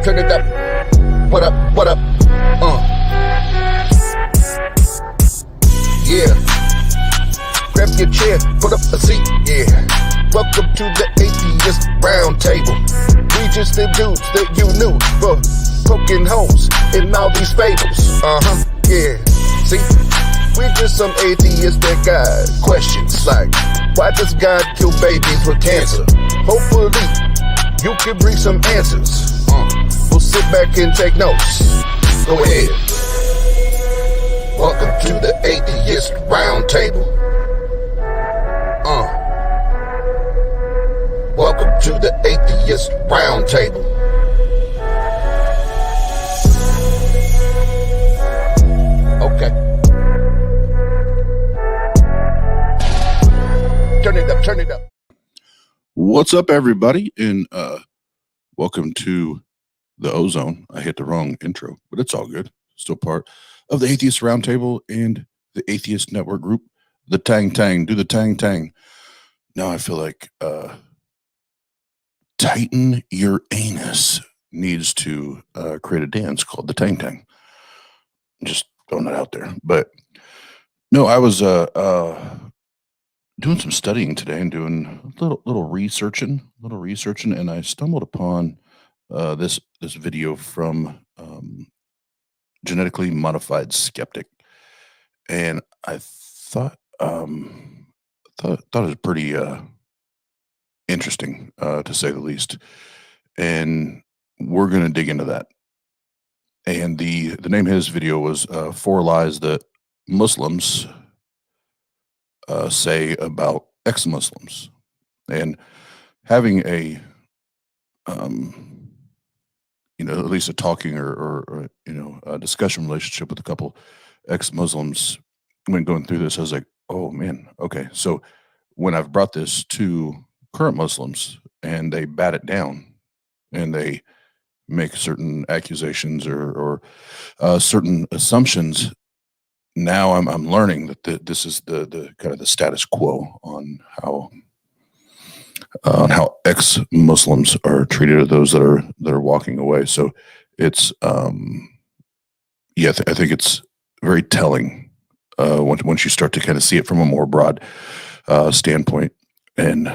turn it up. What up, what up? Yeah. Grab your chair, put up a seat, yeah. Welcome to the Atheist Round Table. We just the dudes that you knew for poking holes in all these fables. Yeah. See, we're just some atheists that got questions like, why does God kill babies with cancer? Hopefully, you can bring some answers. We'll sit back and take notes. Go ahead. Welcome to the Atheist Round Table. Welcome to the Atheist Round Table. Okay. Turn it up, turn it up. What's up, everybody? And welcome to the OZone. I hit the wrong intro, but it's all good. Still part of the Atheist Roundtable and the Atheist Network Group. The Tang Tang. Do the Tang Tang. Now I feel like Tighten Your Anus needs to create a dance called the Tang Tang. Just throwing that out there. But no, I was doing some studying today and doing a little researching, and I stumbled upon this video from Genetically Modified Skeptic, and I thought it was pretty interesting to say the least, and we're going to dig into that. And the name of his video was 4 Lies That Muslims say about ex-Muslims, and having a at least a talking or a discussion relationship with a couple ex-Muslims when going through this, I was like, oh man, okay. So when I've brought this to current Muslims and they bat it down and they make certain accusations or certain assumptions, now I'm learning that this is the kind of the status quo on how ex-Muslims are treated, or those that are walking away. So it's I think it's very telling once you start to kind of see it from a more broad standpoint. And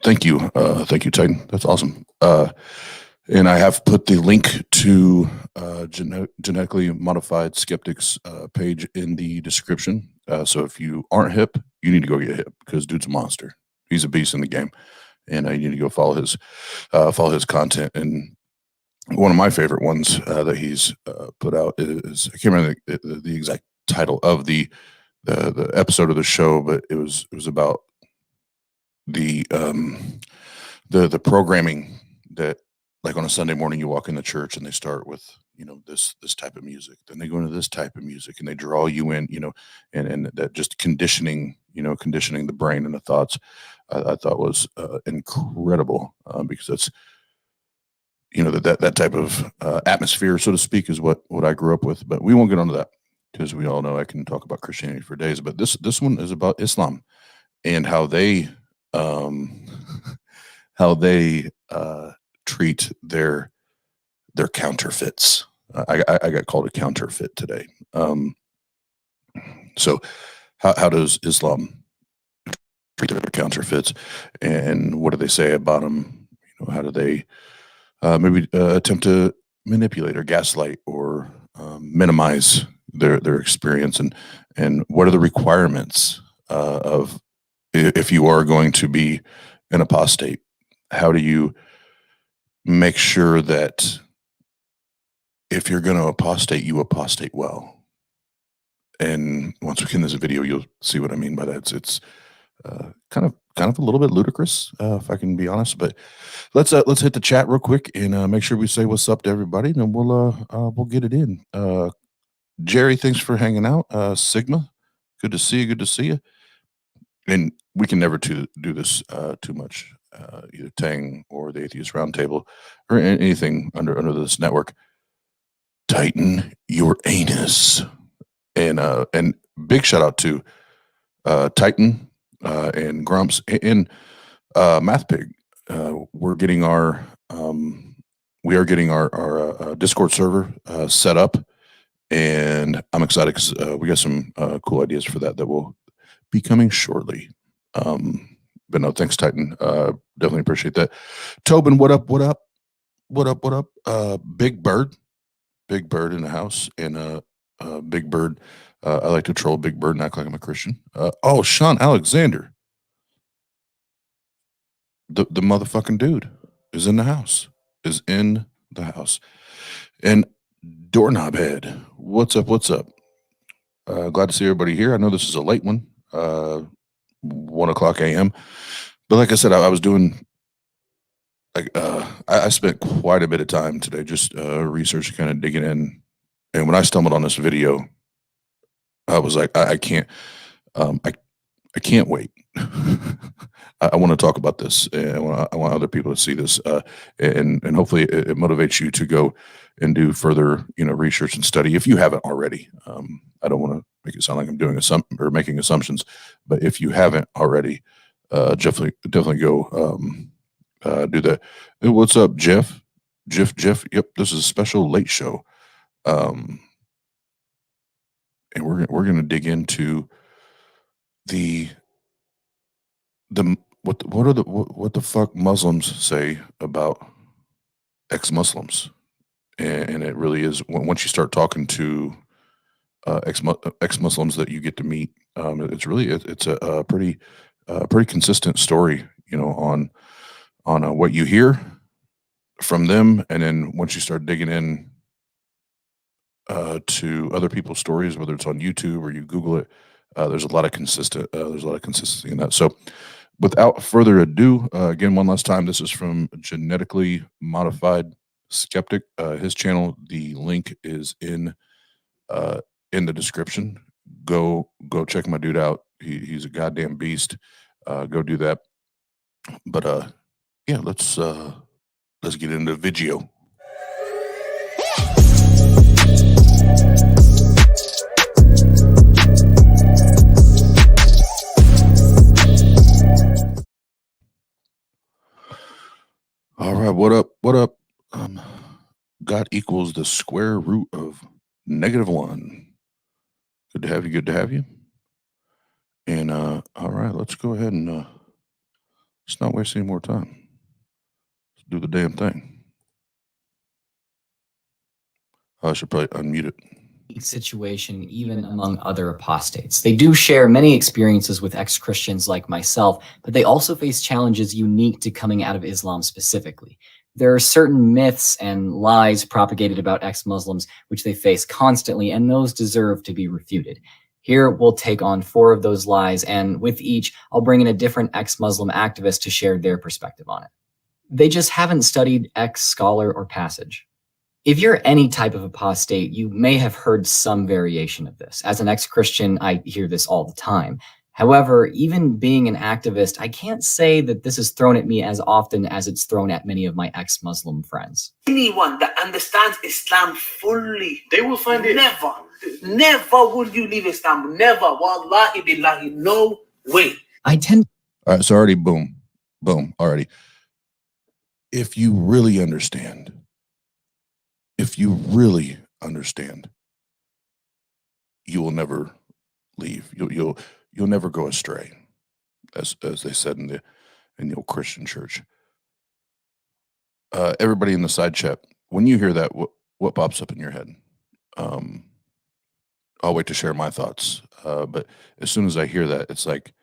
thank you, Titan. That's awesome. And I have put the link to Genetically Modified Skeptic's page in the description. So if you aren't hip, you need to go get hip, because dude's a monster. He's a beast in the game, and you need to go follow his content. And one of my favorite ones that he's put out is, I can't remember the exact title of the episode of the show, but it was about the programming that, like, on a Sunday morning, you walk in the church and they start with, this type of music. Then they go into this type of music and they draw you in, and that just conditioning the brain and the thoughts, I thought was incredible, because that's, that type of atmosphere, so to speak, is what I grew up with. But we won't get onto that, because we all know I can talk about Christianity for days. But this one is about Islam and how they treat their counterfeits. I got called a counterfeit today. So how does Islam treat their counterfeits, and what do they say about them? How do they maybe attempt to manipulate or gaslight or minimize their experience, and what are the requirements of, if you are going to be an apostate? How do you make sure that if you're going to apostate, you apostate well? And once we get in this video, you'll see what I mean by that. It's kind of a little bit ludicrous, if I can be honest. But let's hit the chat real quick and make sure we say what's up to everybody, and then we'll get it in. Jerry, thanks for hanging out. Sigma, good to see you. And we can never do this too much, either Tang or the Atheist Roundtable or anything under this network. Tighten your anus. And big shout out to Titan and Grumps and Math Pig. We're getting our We are getting our Discord server set up, and I'm excited because we got some cool ideas for that will be coming shortly. But no, thanks, Titan. Definitely appreciate that. Tobin, what up? What up? What up? What up? Big Bird in the house, and Big Bird. I like to troll Big Bird and act like I'm a Christian. Oh, Sean Alexander, the motherfucking dude, is in the house. And Doorknob Head, what's up? What's up? Glad to see everybody here. I know this is a late one, 1 o'clock a.m. But like I said, I was doing. I spent quite a bit of time today just researching, kind of digging in, and when I stumbled on this video, I was like, I can't, I can't wait. I want to talk about this, and I want other people to see this, and hopefully it motivates you to go and do further, research and study if you haven't already. I don't want to make it sound like I'm doing making assumptions, but if you haven't already, definitely go do that. Hey, what's up, Jeff? Jeff. Yep, this is a special late show, and we're gonna dig into what the fuck Muslims say about ex-Muslims, and it really is once you start talking to ex-Muslims that you get to meet, it's a pretty consistent story, on what you hear from them, and then once you start digging in to other people's stories, whether it's on YouTube or you Google it, there's a lot of consistency in that. So, without further ado, again, one last time, this is from Genetically Modified Skeptic. His channel, the link is in the description. Go check my dude out. He's a goddamn beast. Go do that. But yeah, let's get into the video. All right, what up? What up? God equals the square root of -1. Good to have you. Good to have you. And all right, let's go ahead and let's not waste any more time. Let's do the damn thing. I should probably unmute it. Situation even among other apostates. They do share many experiences with ex-Christians like myself, but they also face challenges unique to coming out of Islam specifically. There are certain myths and lies propagated about ex-Muslims which they face constantly, and those deserve to be refuted. Here we'll take on 4 of those lies, and with each, I'll bring in a different ex-Muslim activist to share their perspective on it. They just haven't studied ex-scholar or passage. If you're any type of apostate, you may have heard some variation of this. As an ex-Christian, I hear this all the time. However, even being an activist, I can't say that this is thrown at me as often as it's thrown at many of my ex-Muslim friends. Anyone that understands Islam fully, they will find it. Never will you leave Islam. Never. Wallahi billahi, no way. I tend. All right, so already, boom, already. If you really understand, you will never leave. You'll never go astray, as they said in the old Christian church. Everybody in the side chat, when you hear that, what pops up in your head? I'll wait to share my thoughts. But as soon as I hear that, it's like,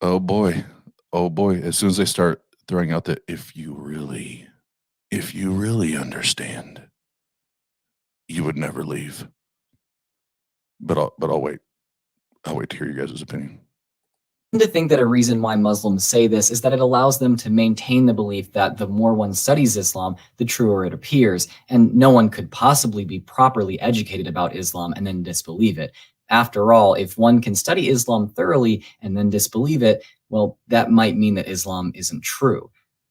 oh boy. As soon as they start throwing out that if you really understand, you would never leave. But I'll wait. I'll wait to hear you guys' opinion. To think that a reason why Muslims say this is that it allows them to maintain the belief that the more one studies Islam, the truer it appears, and no one could possibly be properly educated about Islam and then disbelieve it. After all, if one can study Islam thoroughly and then disbelieve it, well, that might mean that Islam isn't true.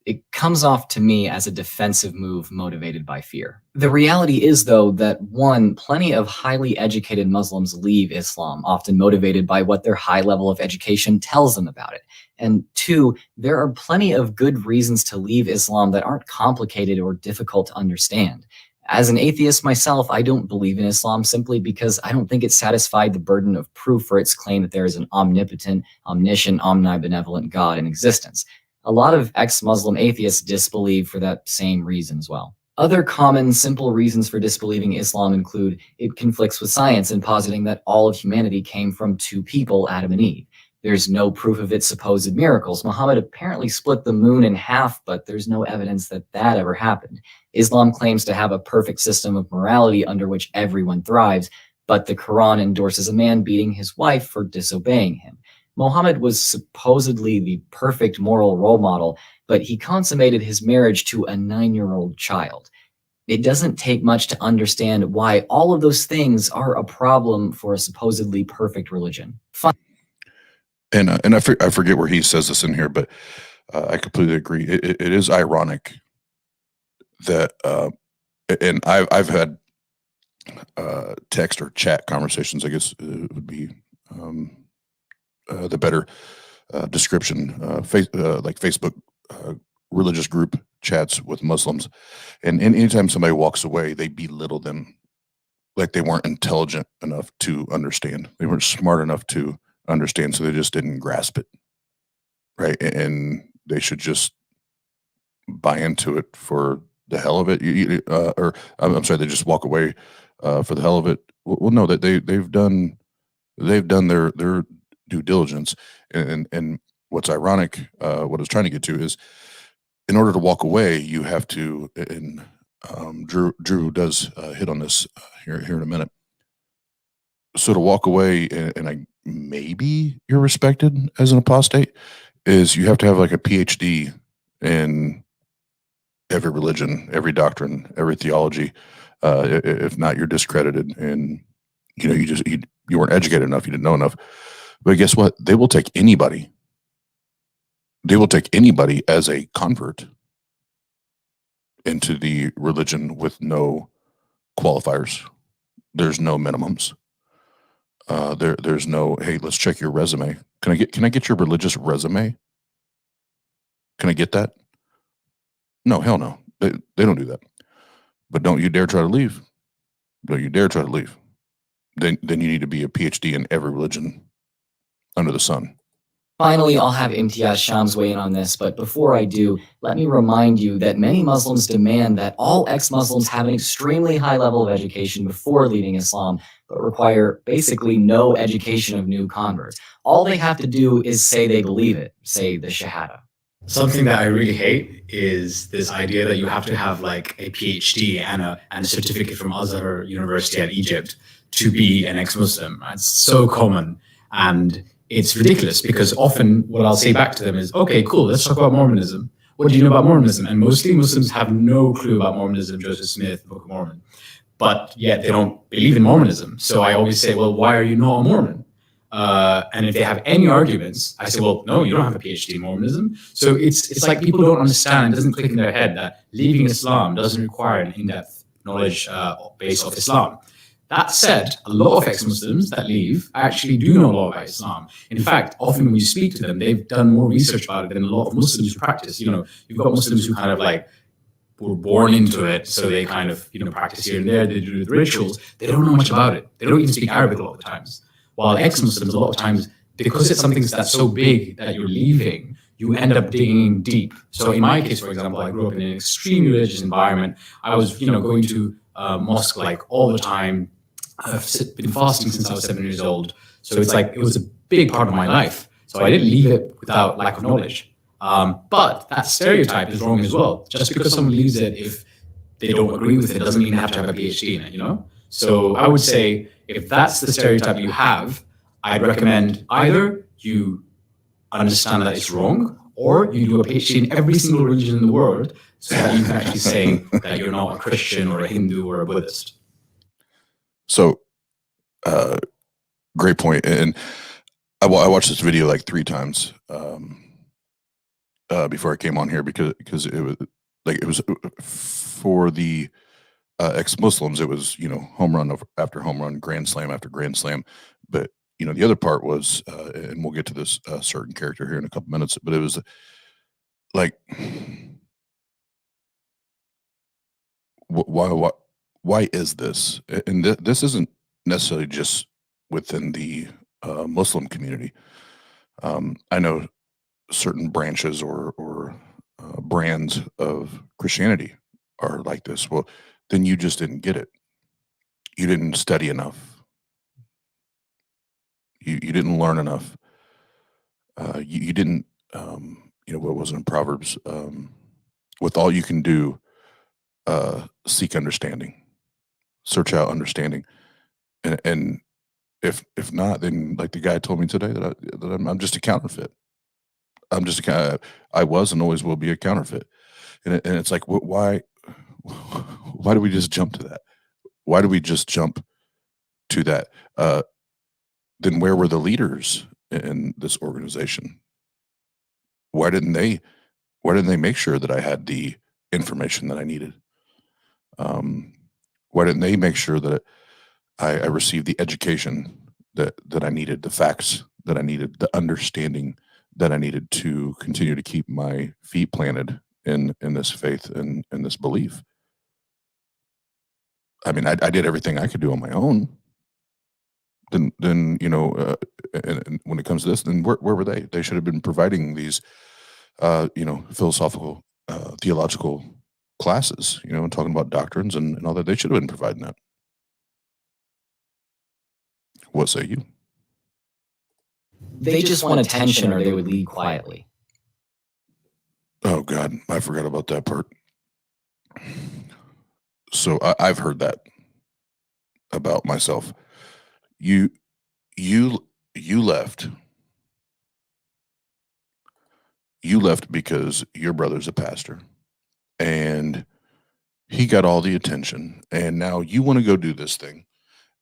It comes off to me as a defensive move motivated by fear. The reality is, though, that one, plenty of highly educated Muslims leave Islam, often motivated by what their high level of education tells them about it. And two, there are plenty of good reasons to leave Islam that aren't complicated or difficult to understand. As an atheist myself, I don't believe in Islam simply because I don't think it satisfied the burden of proof for its claim that there is an omnipotent, omniscient, omnibenevolent God in existence. A lot of ex-Muslim atheists disbelieve for that same reason as well. Other common, simple reasons for disbelieving Islam include it conflicts with science in positing that all of humanity came from two people, Adam and Eve. There's no proof of its supposed miracles. Muhammad apparently split the moon in half, but there's no evidence that that ever happened. Islam claims to have a perfect system of morality under which everyone thrives, but the Quran endorses a man beating his wife for disobeying him. Muhammad was supposedly the perfect moral role model, but he consummated his marriage to a 9-year-old child. It doesn't take much to understand why all of those things are a problem for a supposedly perfect religion. And I forget where he says this in here, but I completely agree. It is ironic that, and I've had text or chat conversations, I guess would be the better description, like Facebook religious group chats with Muslims, and anytime somebody walks away, they belittle them like they weren't intelligent enough to understand. They weren't smart enough to understand, so they just didn't grasp it, right? And they should just buy into it for the hell of it, or I'm sorry, they just walk away for the hell of it. Well, no, that they've done their due diligence, and what's ironic, what I was trying to get to is, in order to walk away, you have to, and Drew does hit on this here in a minute. So to walk away, and maybe you're respected as an apostate, is you have to have like a PhD in every religion, every doctrine, every theology. If not, you're discredited, and you weren't educated enough, you didn't know enough. But guess what? They will take anybody. They will take anybody as a convert into the religion with no qualifiers. There's no minimums. There's no, hey, let's check your resume. Can I get your religious resume? Can I get that? No, hell no. They don't do that. But don't you dare try to leave. Don't you dare try to leave. Then you need to be a PhD in every religion under the sun. Finally, I'll have Imtiaz Shams weigh in on this, but before I do, let me remind you that many Muslims demand that all ex-Muslims have an extremely high level of education before leaving Islam, but require basically no education of new converts. All they have to do is say they believe it, say the Shahada. Something that I really hate is this idea that you have to have like a PhD and a certificate from Azhar University at Egypt to be an ex-Muslim. It's so common, and it's ridiculous, because often what I'll say back to them is, okay, cool, let's talk about Mormonism. What do you know about Mormonism? And mostly Muslims have no clue about Mormonism, Joseph Smith, Book of Mormon, but yet they don't believe in Mormonism. So I always say, well, why are you not a Mormon? And if they have any arguments, I say, well, no, you don't have a PhD in Mormonism. So it's like people don't understand, it doesn't click in their head that leaving Islam doesn't require an in-depth knowledge base of Islam. That said, a lot of ex-Muslims that leave actually do know a lot about Islam. In fact, often when you speak to them, they've done more research about it than a lot of Muslims who practice. You've got Muslims who kind of like were born into it, so they kind of, practice here and there, they do the rituals. They don't know much about it. They don't even speak Arabic a lot of the times. While ex-Muslims, a lot of times, because it's something that's so big that you're leaving, you end up digging deep. So in my case, for example, I grew up in an extremely religious environment. I was, going to mosque like all the time. I've been fasting since I was 7 years old. So it's like, it was a big part of my life. So I didn't leave it without lack of knowledge. But that stereotype is wrong as well. Just because someone leaves it, if they don't agree with it, doesn't mean they have to have a PhD in it, So I would say, if that's the stereotype you have, I'd recommend either you understand that it's wrong, or you do a PhD in every single religion in the world, so that you can actually say that you're not a Christian or a Hindu or a Buddhist. So, great point. And I watched this video like 3 times. before I came on here because it was for the ex-Muslims. It was, home run after home run, grand slam after grand slam. But the other part was, and we'll get to this certain character here in a couple minutes. But it was like, why is this? And this isn't necessarily just within the Muslim community. I know certain branches or brands of Christianity are like this. Well, then you just didn't get it. You didn't study enough. You didn't learn enough. You didn't, what was it in Proverbs? With all you can do, seek understanding, search out understanding. And if not, then like the guy told me today that I'm just a counterfeit. I was and always will be a counterfeit. And it's like, why do we just jump to that? Why do we just jump to that? Then where were the leaders in this organization? Why didn't they make sure that I had the information that I needed? Why didn't they make sure that I received the education that I needed, the facts that I needed, the understanding that I needed to continue to keep my feet planted in this faith and in this belief? I mean, I did everything I could do on my own. Then and when it comes to this, then where were they? They should have been providing these, philosophical, theological classes, and talking about doctrines and all that. They should have been providing that. What say you? They just want attention, or they would lead quietly. Oh God, I forgot about that part. So I've heard that about myself. You left. You left because your brother's a pastor, and he got all the attention, and now you want to go do this thing,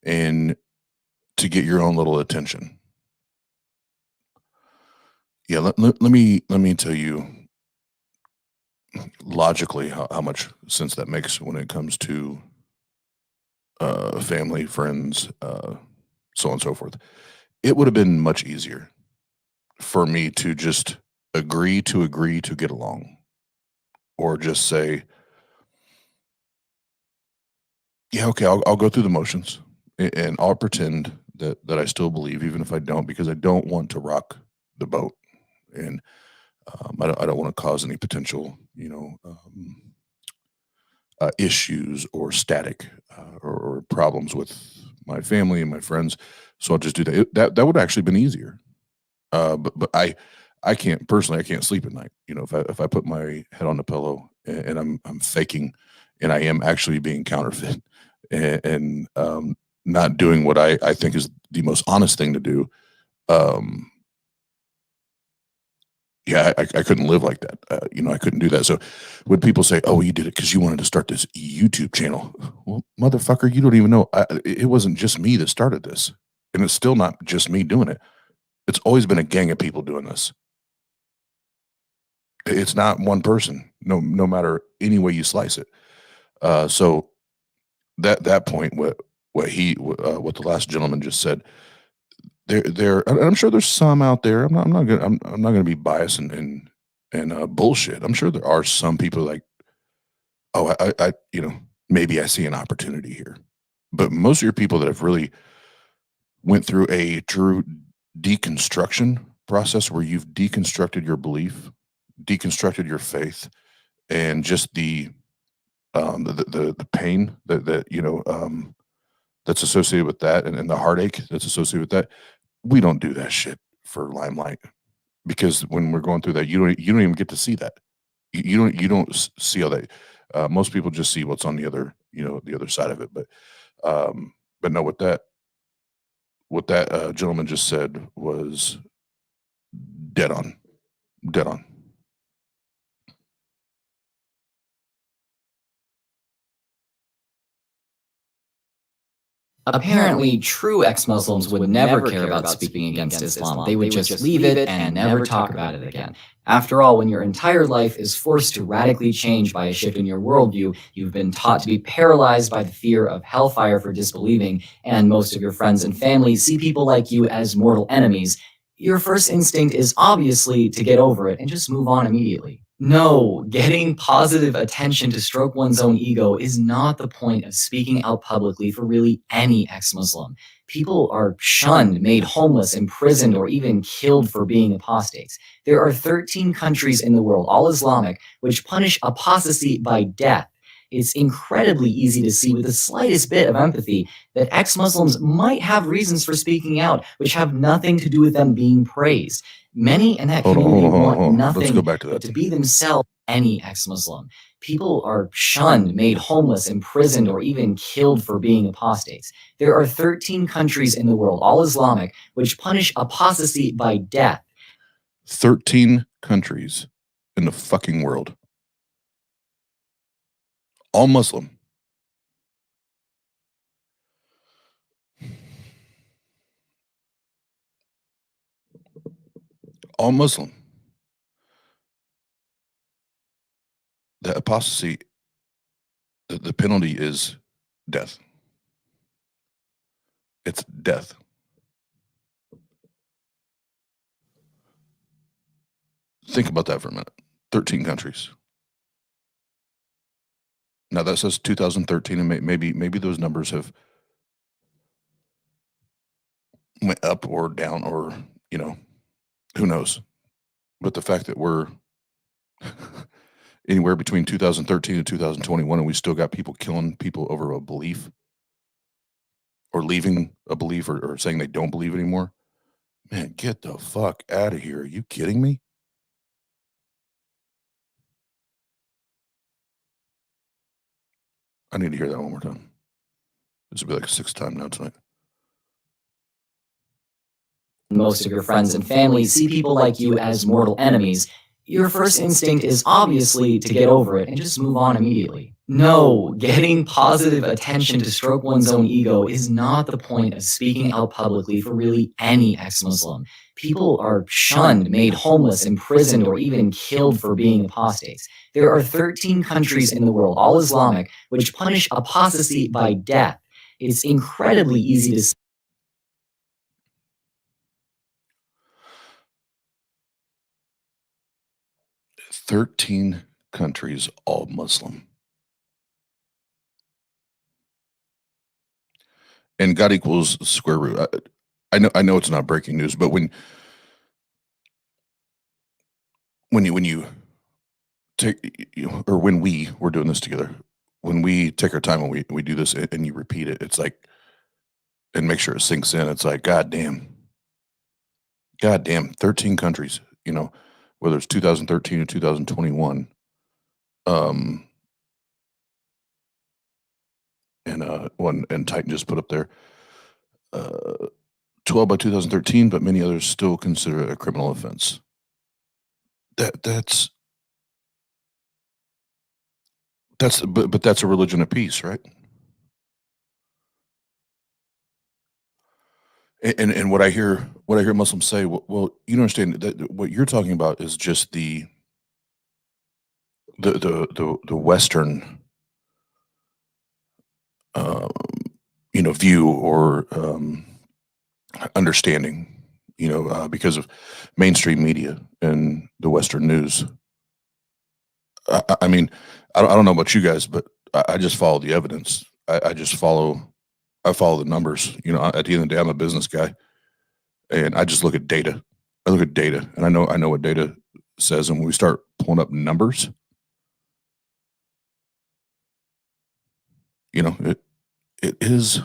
and to get your own little attention. Yeah, let me tell you logically how much sense that makes when it comes to family, friends, so on and so forth. It would have been much easier for me to just agree to get along, or just say, yeah, okay, I'll go through the motions, and I'll pretend that I still believe, even if I don't, because I don't want to rock the boat, and I don't want to cause any potential, issues or static, or problems with my family and my friends. So I'll just do that. That would actually been easier. But I can't personally. I can't sleep at night. If I put my head on the pillow and I'm faking, and I am actually being counterfeit, and not doing what I think is the most honest thing to do. Yeah, I couldn't live like that. I couldn't do that. So when people say, "Oh, you did it because you wanted to start this YouTube channel," well, motherfucker, you don't even know. It wasn't just me that started this, and it's still not just me doing it. It's always been a gang of people doing this. It's not one person, no matter any way you slice it. So that point, what the last gentleman just said, and I'm sure there's some out there. I'm not gonna be biased and bullshit. I'm sure there are some people like, oh, I maybe I see an opportunity here. But most of your people that have really went through a true deconstruction process, where you've deconstructed your belief, deconstructed your faith, and just the pain that's associated with that, and the heartache that's associated with that. We don't do that shit for limelight, because when we're going through that, you don't even get to see that. You don't see all that. Most people just see what's on the other side of it. But no, what that gentleman just said was dead on, dead on. Apparently, true ex-Muslims would never care about speaking against Islam. They would just leave it and never talk about it again. After all, when your entire life is forced to radically change by a shift in your worldview, you've been taught to be paralyzed by the fear of hellfire for disbelieving, and most of your friends and family see people like you as mortal enemies, your first instinct is obviously to get over it and just move on immediately. No, getting positive attention to stroke one's own ego is not the point of speaking out publicly for really any ex-Muslim. People are shunned, made homeless, imprisoned, or even killed for being apostates. There are 13 countries in the world, all Islamic, which punish apostasy by death. It's incredibly easy to see with the slightest bit of empathy that ex-Muslims might have reasons for speaking out, which have nothing to do with them being praised. Many in that community want nothing Let's go back to but that. to be themselves. Any ex-Muslim. People are shunned, made homeless, imprisoned, or even killed for being apostates. There are 13 countries in the world, all Islamic, which punish apostasy by death. 13 countries in the fucking world. All Muslim. All Muslim. The apostasy, the penalty is death. It's death. Think about that for a minute. 13 countries. Now that says 2013, and maybe those numbers have went up or down, or who knows. But the fact that we're anywhere between 2013 and 2021, and we still got people killing people over a belief, or leaving a belief, or saying they don't believe anymore. Man, get the fuck out of here. Are you kidding me? I need to hear that one more time. This will be like a 6th time now tonight. Most of your friends and family see people like you as mortal enemies. Your first instinct is obviously to get over it and just move on immediately. No, getting positive attention to stroke one's own ego is not the point of speaking out publicly for really any ex-Muslim. People are shunned, made homeless, imprisoned, or even killed for being apostates. There are 13 countries in the world, all Islamic, which punish apostasy by death. It's incredibly easy to 13 countries, all Muslim. And God equals square root. I know it's not breaking news, but when you take, or when we're doing this together, when we take our time and we do this and you repeat it, it's like, and make sure it sinks in. It's like, God damn, 13 countries, whether it's 2013 or 2021. And Titan just put up there, 12 by 2013, but many others still consider it a criminal offense. That's a religion of peace, right? And what I hear Muslims say, well, you don't understand that what you're talking about is just the Western view or understanding, because of mainstream media and the Western news. I mean, I don't know about you guys, but I just follow the evidence. I follow the numbers. At the end of the day, I'm a business guy, and I just look at data. I look at data, and I know what data says. And when we start pulling up numbers, it is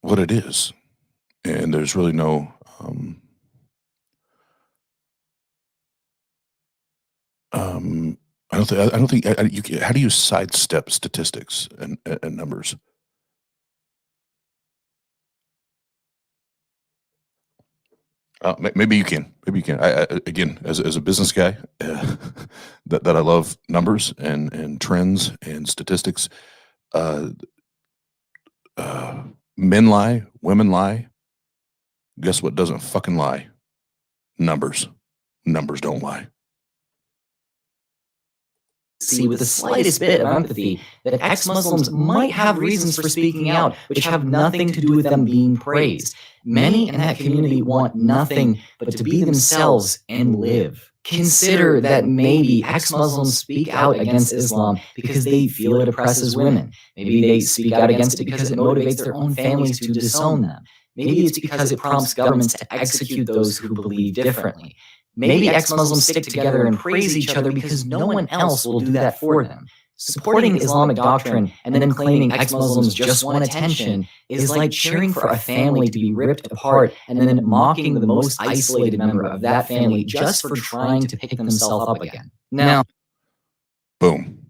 what it is, and there's really no I don't think how do you sidestep statistics and numbers? Maybe you can. I again, as a business guy, that I love numbers and trends and statistics. Men lie, women lie. Guess what doesn't fucking lie? Numbers. Numbers don't lie. See with the slightest bit of empathy that ex-Muslims might have reasons for speaking out, which have nothing to do with them being praised. Many in that community want nothing but to be themselves and live. Consider that maybe ex-Muslims speak out against Islam because they feel it oppresses women. Maybe they speak out against it because it motivates their own families to disown them. Maybe it's because it prompts governments to execute those who believe differently. Maybe ex-Muslims stick together and praise each other because no one else will do that for them. Supporting Islamic doctrine and then claiming ex-Muslims just want attention is like cheering for a family to be ripped apart and then mocking the most isolated member of that family just for trying to pick themselves up again. Now, Boom.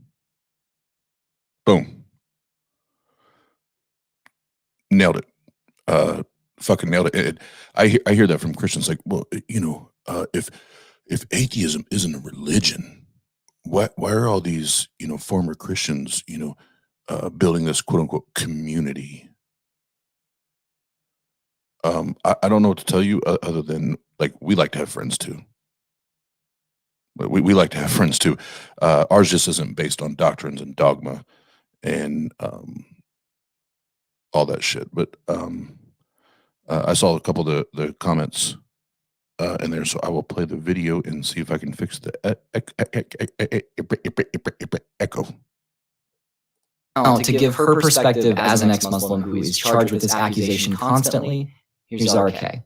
Boom. Nailed it. Fucking nailed it. I hear that from Christians, like, well, if atheism isn't a religion, why are all these former Christians building this quote unquote community? I don't know what to tell you other than, like, we like to have friends too. We like to have friends too. Ours just isn't based on doctrines and dogma and all that shit. But I saw a couple of the comments in there, so I will play the video and see if I can fix the echo. to give her perspective as an ex-Muslim who is charged with this accusation constantly, here's RK.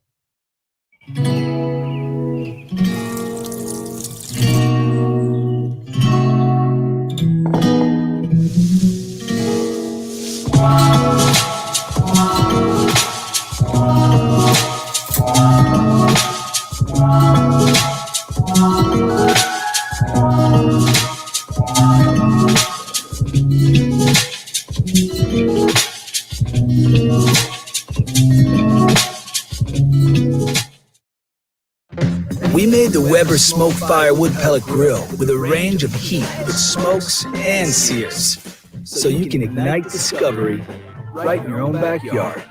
We made the Weber Smoke Fire Wood Pellet Grill with a range of heat that smokes and sears, so you can ignite discovery right in your own backyard.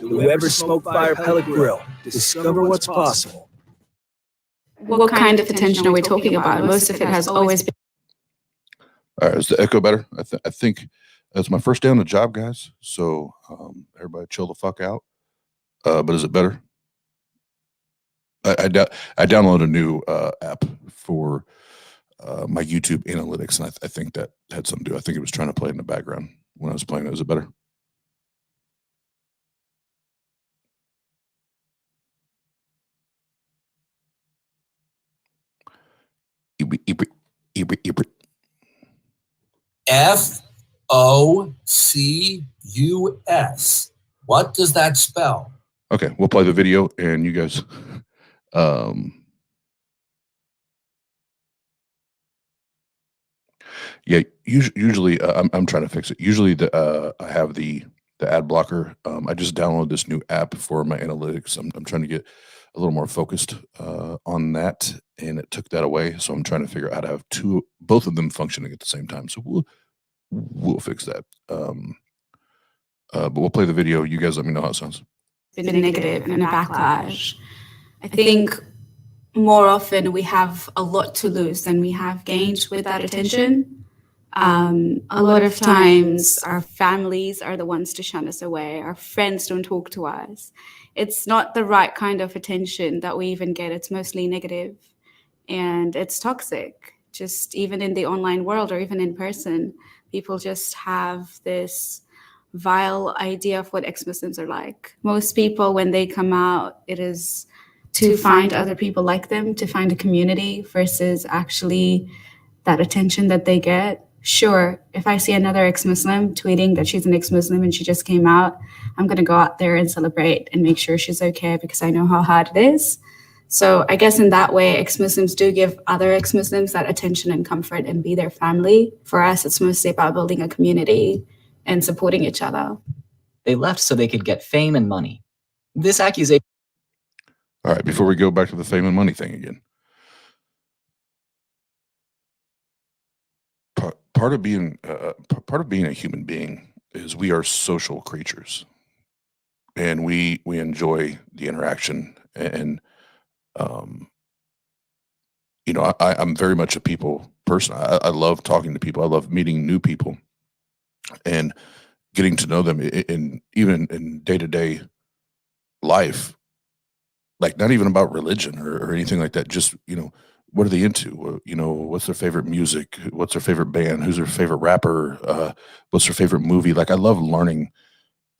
The Weber Smoke Fire Pellet Grill. Discover what's possible. What kind of attention are we talking about? Most of it has always been. All right, is the echo better? I think that's my first day on the job, guys. So everybody chill the fuck out. But is it better? I downloaded a new app for my YouTube analytics, and I think that had something to do. I think it was trying to play in the background when I was playing it. Is it better? FOCUS. What does that spell? Okay, we'll play the video, and you guys. Yeah, usually I'm trying to fix it. Usually I have the ad blocker. I just downloaded this new app for my analytics. I'm trying to get a little more focused on that, and it took that away. So I'm trying to figure out how to have both of them functioning at the same time. So we'll fix that. But we'll play the video. You guys let me know how it sounds. Been a negative and a backlash. I think more often we have a lot to lose than we have gained with that attention. A lot of times our families are the ones to shun us away. Our friends don't talk to us. It's not the right kind of attention that we even get. It's mostly negative and it's toxic. Just even in the online world or even in person, people just have this vile idea of what ex-Muslims are like. Most people, when they come out, it is to find other people like them, to find a community versus actually that attention that they get. Sure, if I see another ex-Muslim tweeting that she's an ex-Muslim and she just came out, I'm going to go out there and celebrate and make sure she's okay because I know how hard it is. So I guess in that way, ex-Muslims do give other ex-Muslims that attention and comfort and be their family. For us, it's mostly about building a community and supporting each other. They left so they could get fame and money. This accusation. All right, before we go back to the fame and money thing again. Part of being a human being is we are social creatures, and we enjoy the interaction. And you know, I'm very much a people person. I love talking to people. I love meeting new people and getting to know them even in day-to-day life, like not even about religion or anything like that. Just, you know, what are they into? You know, what's their favorite music? What's their favorite band? Who's their favorite rapper? What's their favorite movie? Like, I love learning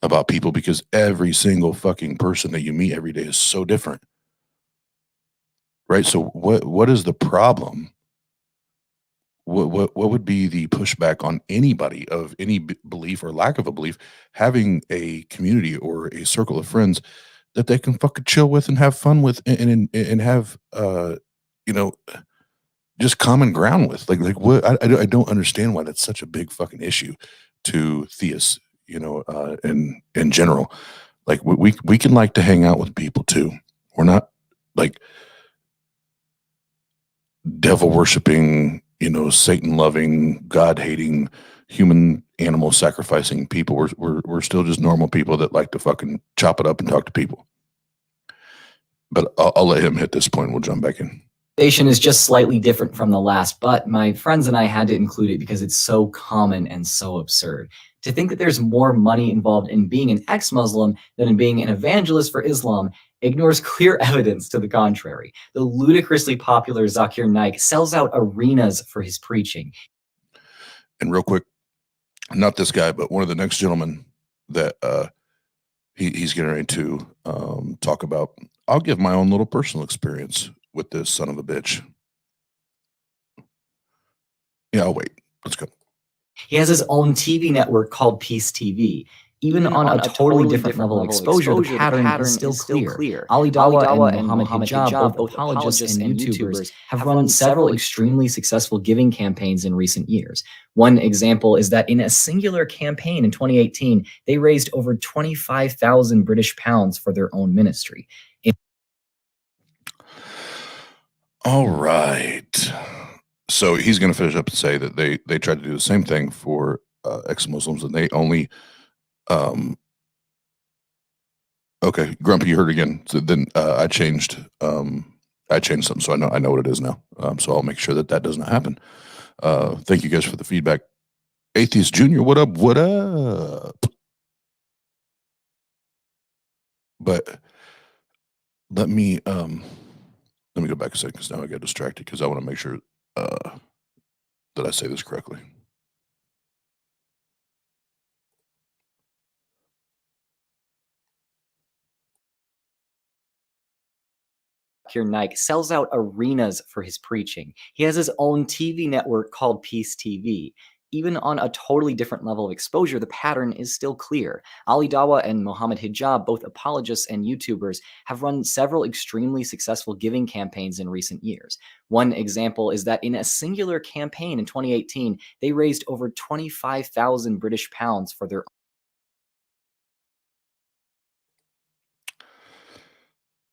about people because every single fucking person that you meet every day is so different. Right? So what is the problem? What would be the pushback on anybody of any belief or lack of a belief having a community or a circle of friends that they can fucking chill with and have fun with and have you know, just common ground with? Like what? I don't understand why that's such a big fucking issue to theists, you know, in general. Like we can like to hang out with people too. We're not like devil worshiping, you know, Satan loving, God hating, human animal sacrificing people. We're still just normal people that like to fucking chop it up and talk to people. But I'll let him hit this point. We'll jump back in. Is just slightly different from the last, but my friends and I had to include it because it's so common and so absurd. To think that there's more money involved in being an ex-Muslim than in being an evangelist for Islam ignores clear evidence to the contrary. The ludicrously popular Zakir Naik sells out arenas for his preaching. And real quick, not this guy, but one of the next gentlemen that he's getting ready to talk about. I'll give my own little personal experience with this son of a bitch. Yeah, I'll wait. Let's go. He has his own TV network called Peace TV. Even on a totally different level of exposure, the pattern is still clear. Ali Dawah and Muhammad Hijab, both apologists and YouTubers, have run several extremely successful giving campaigns in recent years. One example is that in a singular campaign in 2018, they raised over 25,000 British pounds for their own ministry. All right. So he's going to finish up and say that they tried to do the same thing for ex-Muslims, and they only okay, Grumpy, you heard again. So then I changed something, so I know what it is now. So I'll make sure that does not happen. Thank you guys for the feedback. Atheist Junior, what up? What up? But let me go back a second because now I got distracted because I want to make sure that I say this correctly. Zakir Naik sells out arenas for his preaching. He has his own TV network called Peace TV. Even on a totally different level of exposure, the pattern is still clear. Ali Dawah and Muhammad Hijab, both apologists and YouTubers, have run several extremely successful giving campaigns in recent years. One example is that in a singular campaign in 2018, they raised over 25,000 British pounds for their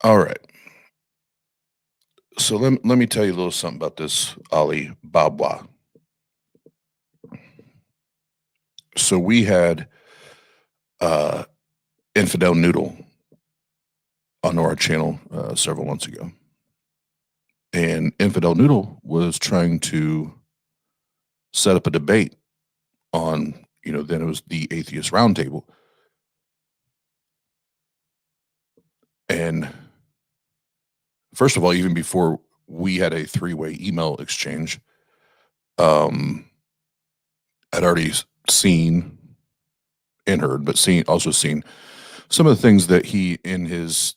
All right. So let me tell you a little something about this Ali Babwa. So we had Infidel Noodle on our channel several months ago. And Infidel Noodle was trying to set up a debate on, you know, then it was the Atheist Roundtable. And first of all, even before we had a three-way email exchange, I'd already seen and heard, but also seen some of the things that he and his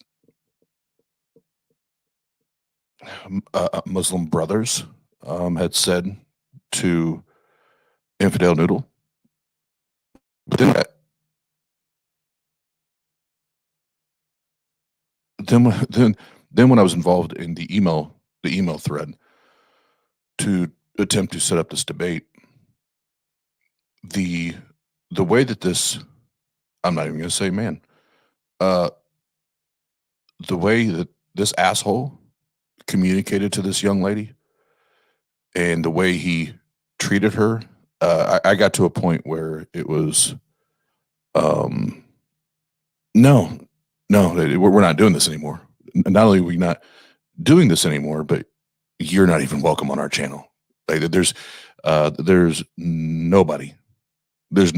Muslim brothers had said to Infidel Noodle. But then when I was involved in the email thread to attempt to set up this debate, the way that this, I'm not even going to say man, the way that this asshole communicated to this young lady and the way he treated her, I got to a point where it was No, we're not doing this anymore. Not only are we not doing this anymore, but you're not even welcome on our channel. Like there's nobody that's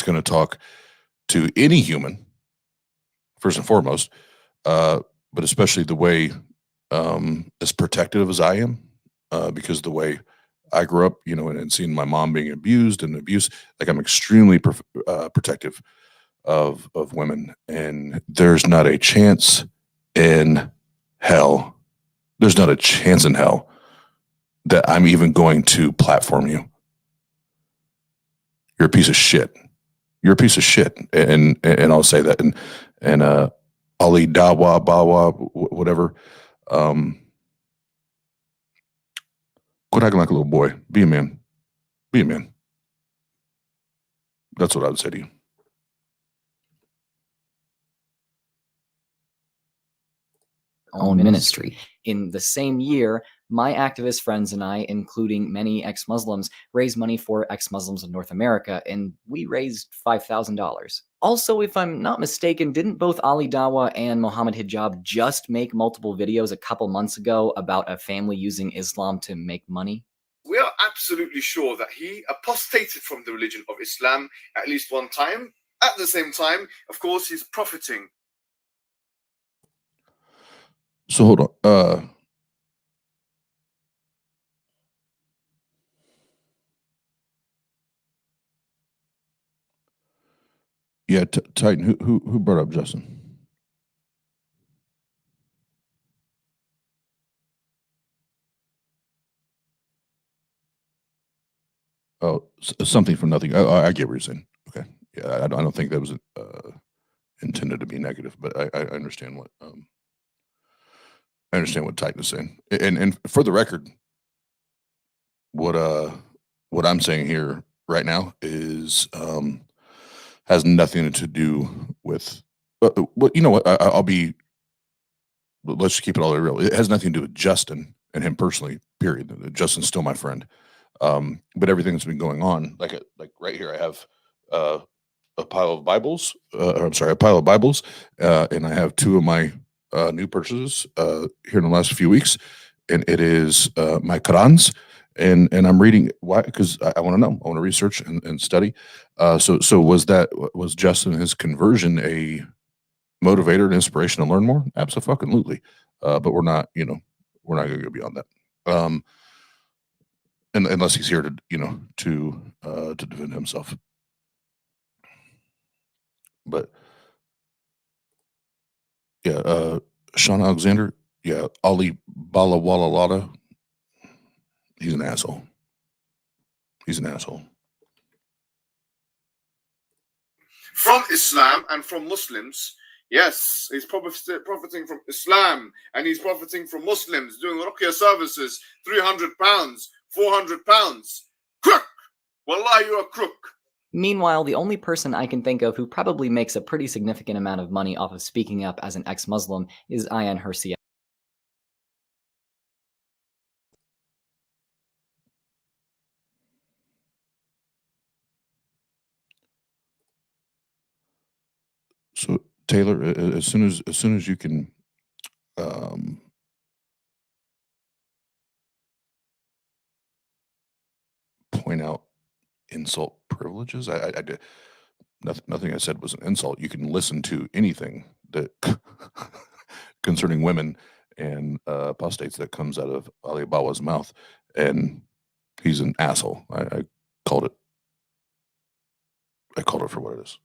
going to talk to any human, first and foremost, but especially the way as protective as I am, because the way I grew up, and seeing my mom being abused and abused, like I'm extremely protective of women, and there's not a chance in hell. There's not a chance in hell that I'm even going to platform you. You're a piece of shit. You're a piece of shit, and I'll say that, and Ali Dawa Bawa whatever. Quit acting like a little boy. Be a man. Be a man. That's what I would say to you. Own ministry. In the same year, my activist friends and I, including many ex-Muslims, raised money for ex-Muslims in North America, and we raised $5,000. Also, if I'm not mistaken, didn't both Ali Dawa and Mohammed Hijab just make multiple videos a couple months ago about a family using Islam to make money? We are absolutely sure that he apostated from the religion of Islam at least one time. At the same time, of course, he's profiting. So hold on. Yeah, Titan. Who brought up Justin? Oh, something from nothing. I get what you're saying. Okay. Yeah, I don't think that was intended to be negative, but I understand what Titan is saying. And for the record, what I'm saying here right now is has nothing to do with. But you know what? I'll be. Let's just keep it all real. It has nothing to do with Justin and him personally. Period. Justin's still my friend. But everything that's been going on, like right here, I have a pile of Bibles. A pile of Bibles, and I have two of my new purchases here in the last few weeks, and it is my Qurans, and I'm reading. Why? Because I want to know. I want to research and study. So was Justin, his conversion, a motivator and inspiration to learn more? Absolutely. But we're not going to go beyond that. And unless he's here to defend himself. But yeah, Sean Alexandre, yeah, Ali Balawala, he's an asshole. He's an asshole. From Islam and from Muslims. Yes, he's profiting from Islam, and he's profiting from Muslims doing ruqya services, £300, £400. Crook! Wallah, you're a crook. Meanwhile, the only person I can think of who probably makes a pretty significant amount of money off of speaking up as an ex-Muslim is Ayan Hirsi. So Taylor, as soon as you can point out insult privileges, I did nothing I said was an insult. You can listen to anything that concerning women and apostates that comes out of Ali Bawa's mouth, and he's an asshole. I called it for what it is.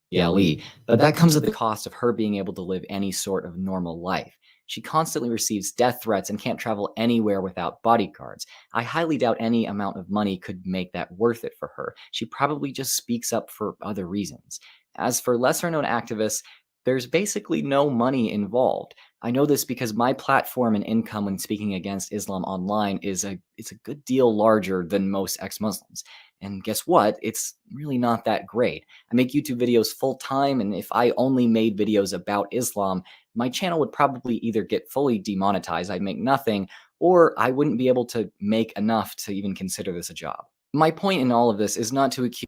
Yeah, Lee, but that comes at the cost of her being able to live any sort of normal life. She constantly receives death threats and can't travel anywhere without bodyguards. I highly doubt any amount of money could make that worth it for her. She probably just speaks up for other reasons. As for lesser-known activists, there's basically no money involved. I know this because my platform and income when speaking against Islam online is a good deal larger than most ex-Muslims. And guess what? It's really not that great. I make YouTube videos full time, and if I only made videos about Islam, my channel would probably either get fully demonetized, I'd make nothing, or I wouldn't be able to make enough to even consider this a job. My point in all of this is not to accuse.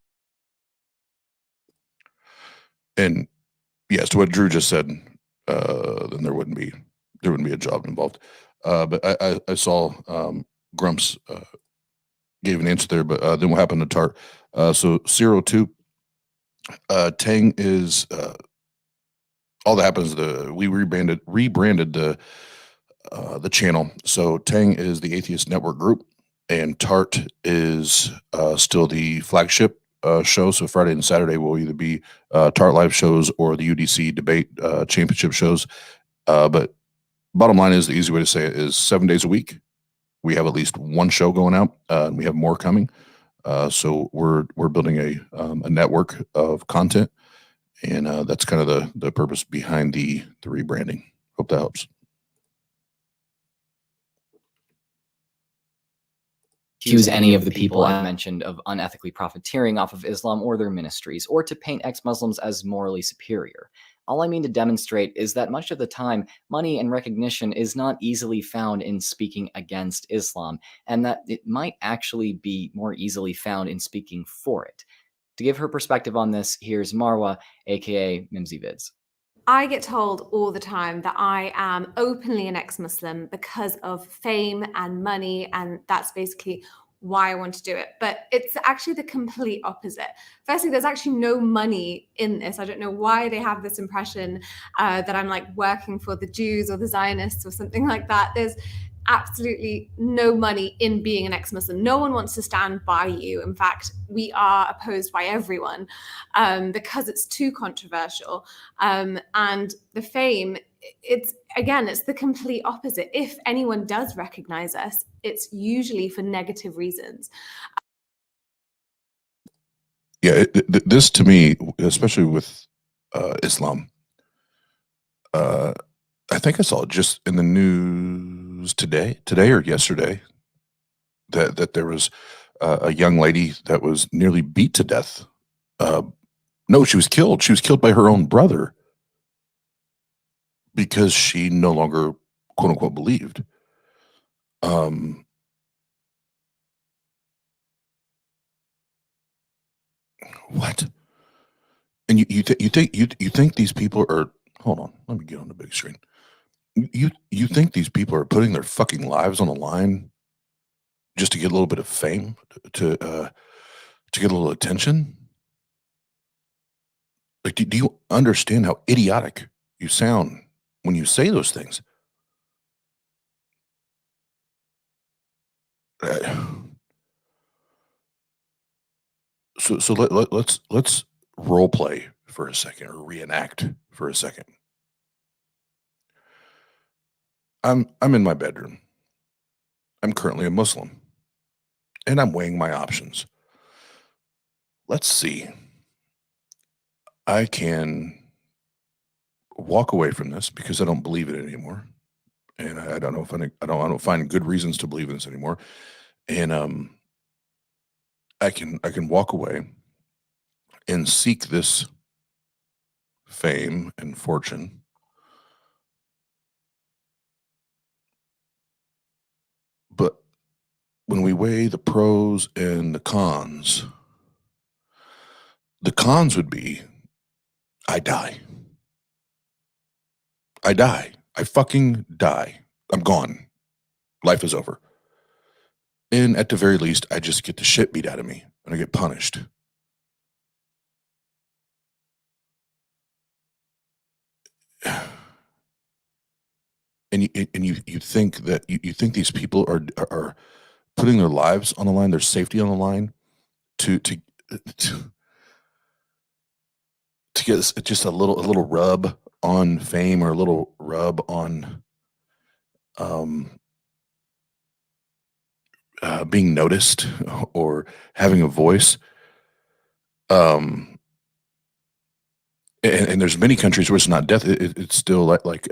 And yes, to what Drew just said, then there wouldn't be a job involved. But I saw Grumps gave an answer there, but then what happened to TART? So 02, Tang is all that happens. We rebranded the channel. So Tang is the Atheist Network Group, and TART is still the flagship show. So Friday and Saturday will either be TART live shows or the UDC debate championship shows. But bottom line is, the easy way to say it is 7 days a week. We have at least one show going out, and we have more coming. So we're building a network of content, and that's kind of the purpose behind the rebranding. Hope that helps. Accuse any of the people I mentioned of unethically profiteering off of Islam or their ministries, or to paint ex-Muslims as morally superior. All I mean to demonstrate is that much of the time, money and recognition is not easily found in speaking against Islam, and that it might actually be more easily found in speaking for it. To give her perspective on this, here's Marwa, aka Mimsy Vids. I get told all the time that I am openly an ex-Muslim because of fame and money, and that's basically why I want to do it. But it's actually the complete opposite. Firstly, there's actually no money in this. I don't know why they have this impression that I'm like working for the Jews or the Zionists or something like that. There's absolutely no money in being an ex-Muslim. No one wants to stand by you. In fact, we are opposed by everyone because it's too controversial. And the fame, it's the complete opposite. If anyone does recognize us, it's usually for negative reasons. Yeah, this to me, especially with Islam, I think I saw it just in the news today or yesterday, that there was a young lady that was nearly beat to death. No, she was killed. She was killed by her own brother because she no longer, quote unquote, believed. What? And you think these people are? Hold on, let me get on the big screen. You think these people are putting their fucking lives on the line just to get a little bit of fame, to get a little attention? Like, do you understand how idiotic you sound when you say those things? So let's role play for a second, or reenact for a second. I'm in my bedroom. I'm currently a Muslim, and I'm weighing my options. Let's see. I can walk away from this because I don't believe it anymore, and I don't know if I don't find good reasons to believe in this anymore, and I can walk away and seek this fame and fortune, but when we weigh the pros and the cons would be I die. I fucking die. I'm gone. Life is over. And at the very least, I just get the shit beat out of me and I get punished. And you think that you think these people are putting their lives on the line, their safety on the line, to get just a little rub on fame, or a little rub on being noticed or having a voice. And there's many countries where it's not death. It's still like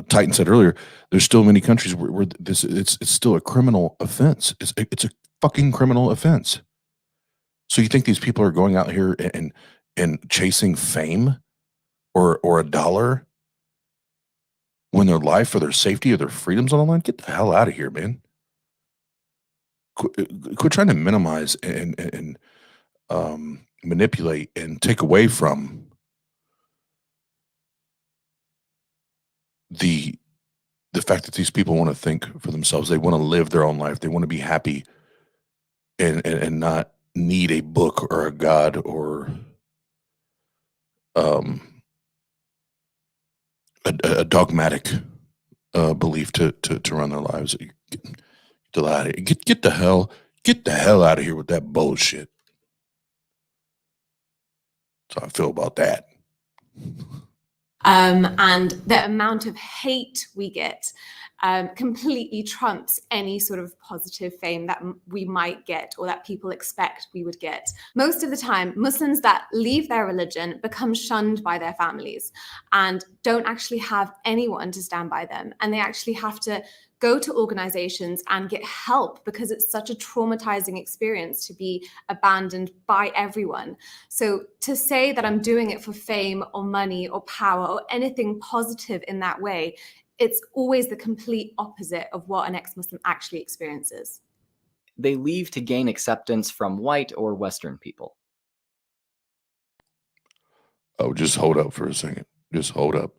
Titan said earlier. There's still many countries where it's still a criminal offense. It's a fucking criminal offense. So you think these people are going out here and chasing fame or a dollar when their life or their safety or their freedom's on the line? Get the hell out of here, man. quit trying to minimize and manipulate and take away from the fact that these people want to think for themselves. They want to live their own life. They want to be happy and not need a book or a god or a dogmatic belief to run their lives. Get the hell out of here with that bullshit. That's how I feel about that. And the amount of hate we get completely trumps any sort of positive fame that we might get or that people expect we would get. Most of the time, Muslims that leave their religion become shunned by their families and don't actually have anyone to stand by them. And they actually have to go to organizations and get help because it's such a traumatizing experience to be abandoned by everyone. So to say that I'm doing it for fame or money or power or anything positive in that way, it's always the complete opposite of what an ex-Muslim actually experiences. They leave to gain acceptance from white or Western people. Oh, just hold up for a second. Just hold up.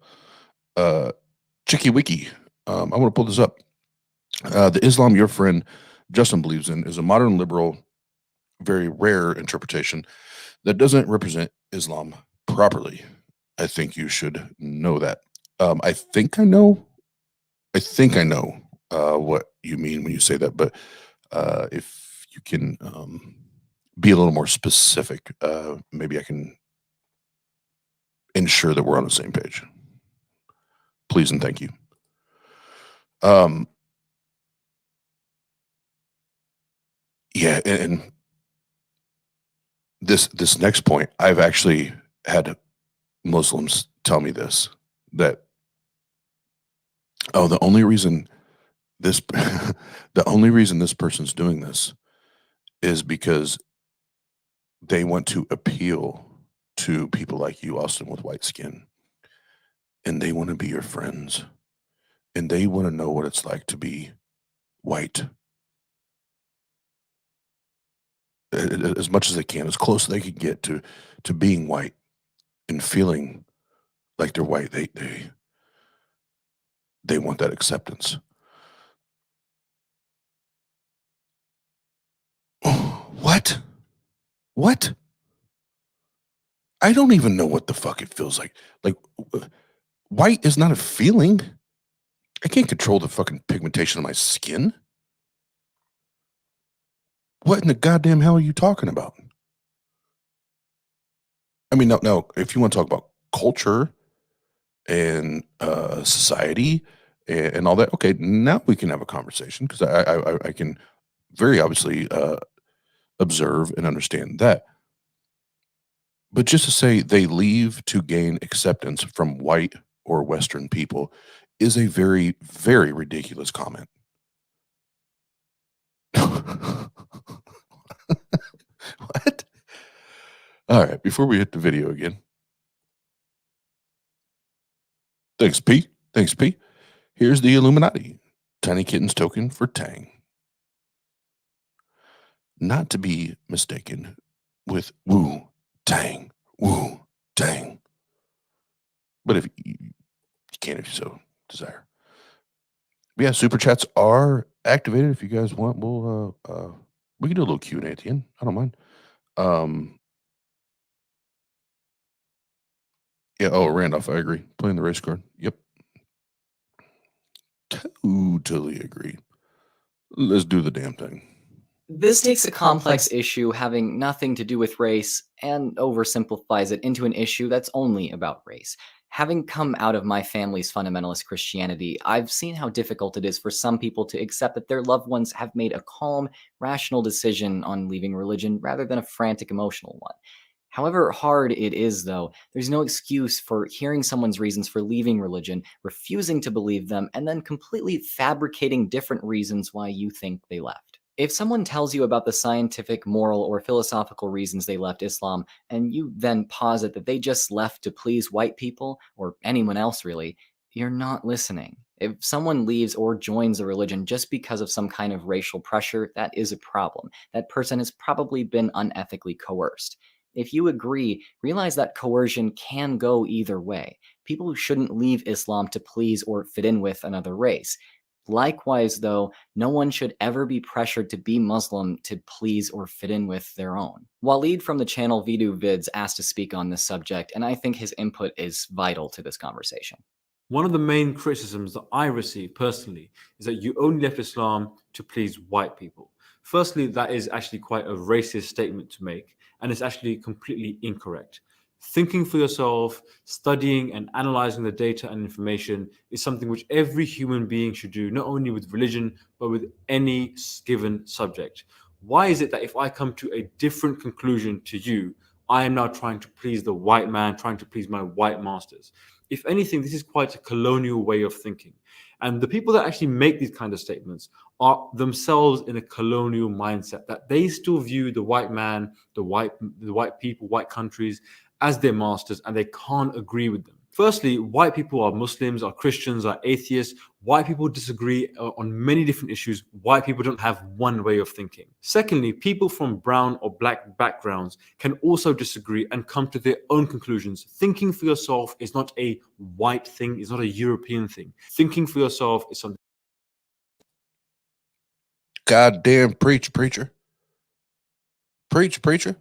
Chicky Wiki. I want to pull this up. The Islam your friend Justin believes in is a modern liberal, very rare interpretation that doesn't represent Islam properly. I think you should know that. I think I know what you mean when you say that, but if you can be a little more specific, maybe I can ensure that we're on the same page. Please and thank you. Yeah, and this next point, I've actually had Muslims tell me this, that the only reason this person's doing this is because they want to appeal to people like you, Austin, with white skin, and they want to be your friends, and they want to know what it's like to be white as much as they can, as close as they can get to being white and feeling like they're white. They want that acceptance. What? I don't even know what the fuck it feels like. Like, white is not a feeling. I can't control the fucking pigmentation of my skin. What in the goddamn hell are you talking about? I mean, no. If you want to talk about culture and society and all that, okay, now we can have a conversation because I can very obviously observe and understand that. But just to say they leave to gain acceptance from white or Western people is a very, very ridiculous comment. What? All right, before we hit the video again. Thanks, P. Here's the Illuminati. Tiny Kitten's token for Tang. Not to be mistaken with Wu Tang. But if you can, if you so desire. But yeah, super chats are activated. If you guys want, we can do a little Q&A at the end. I don't mind. Yeah. Oh, Randolph, I agree. Playing the race card. Yep. Totally agree. Let's do the damn thing. This takes a complex issue having nothing to do with race and oversimplifies it into an issue that's only about race. Having come out of my family's fundamentalist Christianity, I've seen how difficult it is for some people to accept that their loved ones have made a calm, rational decision on leaving religion rather than a frantic, emotional one. However hard it is, though, there's no excuse for hearing someone's reasons for leaving religion, refusing to believe them, and then completely fabricating different reasons why you think they left. If someone tells you about the scientific, moral, or philosophical reasons they left Islam, and you then posit that they just left to please white people, or anyone else really, you're not listening. If someone leaves or joins a religion just because of some kind of racial pressure, that is a problem. That person has probably been unethically coerced. If you agree, realize that coercion can go either way. People who shouldn't leave Islam to please or fit in with another race. Likewise, though, no one should ever be pressured to be Muslim to please or fit in with their own. Waleed from the channel Vidu Vids asked to speak on this subject, and I think his input is vital to this conversation. One of the main criticisms that I receive personally is that you only left Islam to please white people. Firstly, that is actually quite a racist statement to make, and it's actually completely incorrect. Thinking for yourself, studying and analyzing the data and information is something which every human being should do, not only with religion, but with any given subject. Why is it that if I come to a different conclusion to you, I am now trying to please the white man, trying to please my white masters? If anything, this is quite a colonial way of thinking. And the people that actually make these kind of statements are themselves in a colonial mindset, that they still view the white man, the white people, white countries as their masters, and they can't agree with them. Firstly, white people are Muslims, are Christians, are atheists. White people disagree on many different issues. White people don't have one way of thinking. Secondly, people from brown or black backgrounds can also disagree and come to their own conclusions. Thinking for yourself is not a white thing, it's not a European thing. Thinking for yourself is something. Goddamn preach, preacher. Preach, preacher.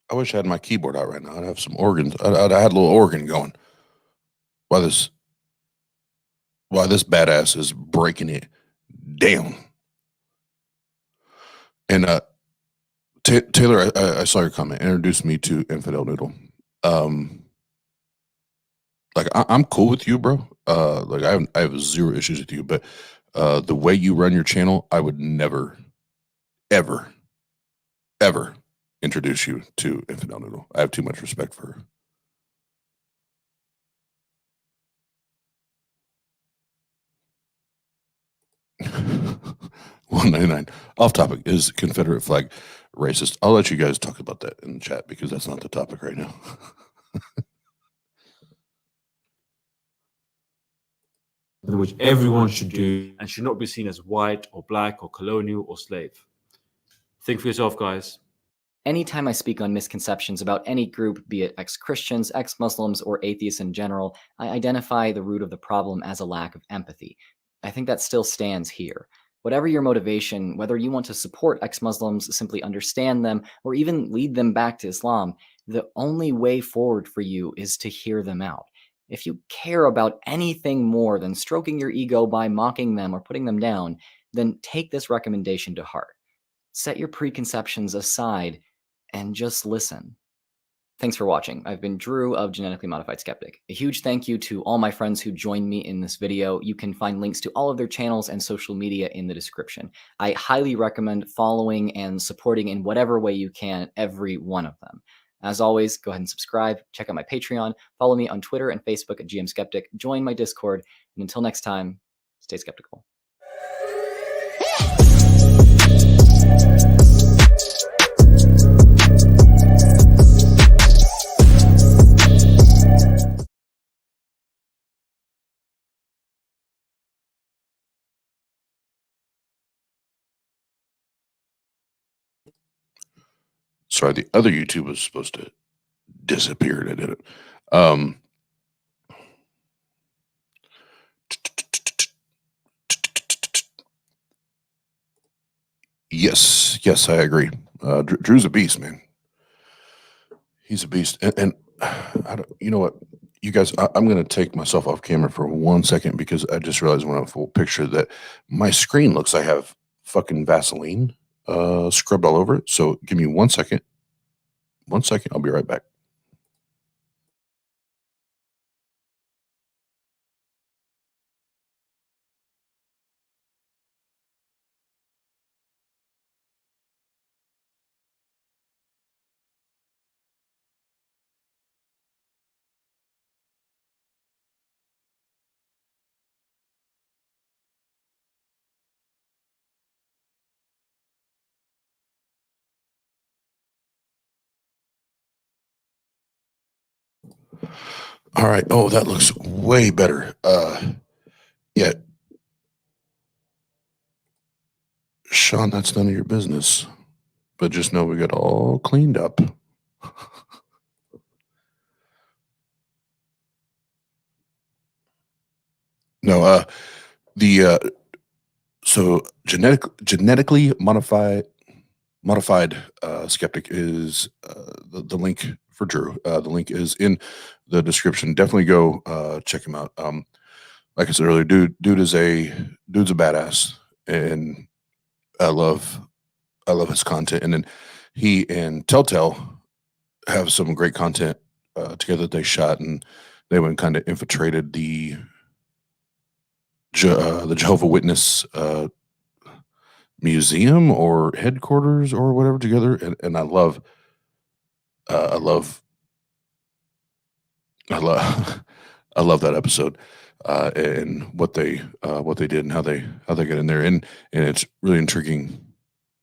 I wish I had my keyboard out right now. I'd have some organs. I'd had a little organ going. While this badass is breaking it down. And Taylor, I saw your comment. Introduced me to Infidel Noodle. Like I'm cool with you, bro. Like I have zero issues with you, but the way you run your channel, I would never, ever introduce you to Infidel Noodle. I have too much respect for her. $1.99 off topic. Is Confederate flag racist? I'll let you guys talk about that in the chat because that's not the topic right now. Which everyone should do and should not be seen as white or black or colonial or slave. Think for yourself, guys. Anytime I speak on misconceptions about any group, be it ex-Christians, ex-Muslims, or atheists in general, I identify the root of the problem as a lack of empathy. I think that still stands here. Whatever your motivation, whether you want to support ex-Muslims, simply understand them, or even lead them back to Islam, the only way forward for you is to hear them out. If you care about anything more than stroking your ego by mocking them or putting them down, then take this recommendation to heart. Set your preconceptions aside and just listen. Thanks for watching. I've been Drew of Genetically Modified Skeptic. A huge thank you to all my friends who joined me in this video. You can find links to all of their channels and social media in the description. I highly recommend following and supporting in whatever way you can every one of them. As always, go ahead and subscribe, check out my Patreon, follow me on Twitter and Facebook at GM Skeptic, join my Discord, and until next time, stay skeptical. Sorry, the other YouTube was supposed to disappear. It didn't. Yes, I agree. Drew's a beast, man. He's a beast, and I don't, you know what, you guys, I'm going to take myself off camera for 1 second because I just realized when I have a full picture that my screen looks like I have fucking Vaseline scrubbed all over it. So give me 1 second. 1 second. I'll be right back. All right. Oh, that looks way better. Yeah. Sean, that's none of your business. But just know we got all cleaned up. No, so genetically modified skeptic is the link for Drew. The link is in the description. Definitely go check him out. Like I said earlier, dude's a badass, and I love his content. And then he and Telltale have some great content together that they shot, and they went and kind of infiltrated the Jehovah Witness museum or headquarters or whatever together, and I love I love I love that episode and what they did and how they got in there, and it's really intriguing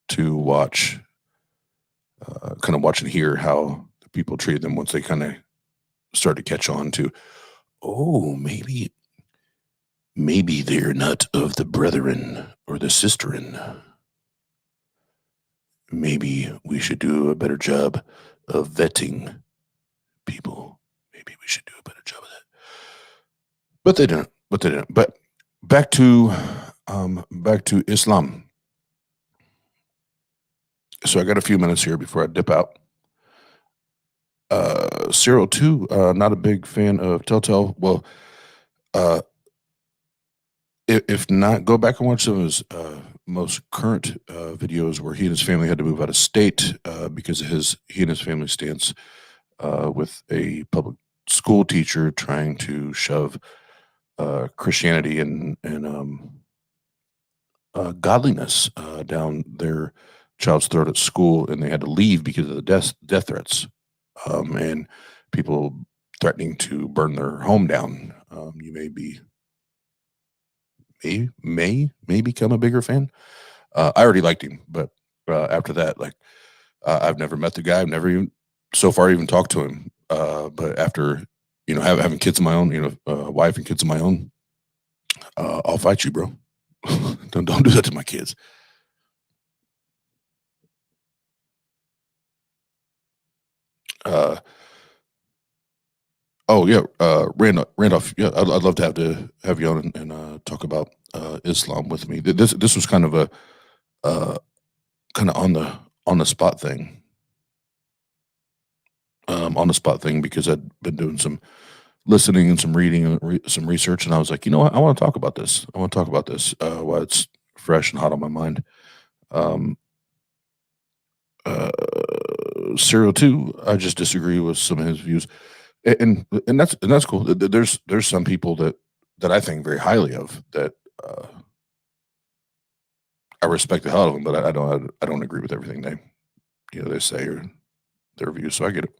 to watch, kind of watch and hear how the people treated them once they kind of start to catch on to, oh, maybe they're not of the brethren or the sisterin. Maybe we should do a better job of vetting people. Maybe we should do a better job of that. But they didn't. But back to Islam. So I got a few minutes here before I dip out. Cyril too, not a big fan of Telltale. Well, if not, go back and watch some of his most current videos where he and his family had to move out of state because of he and his family stance with a public school teacher trying to shove Christianity and godliness down their child's throat at school, and they had to leave because of the death threats and people threatening to burn their home down. You may become a bigger fan. I already liked him, but after that, like I've never met the guy. I've never even so far even talked to him. But after having kids of my own, wife and kids of my own, I'll fight you, bro. don't do that to my kids. Oh yeah, Randolph. Yeah, I'd love to have you on and talk about Islam with me. This was kind of a kind of on the spot thing. Because I'd been doing some listening and some reading and some research, and I was like, you know what, I want to talk about this. While it's fresh and hot on my mind. Cyril too, I just disagree with some of his views, and that's cool. There's some people that I think very highly of that I respect the hell out of them, but I don't agree with everything they say or their views. So I get it.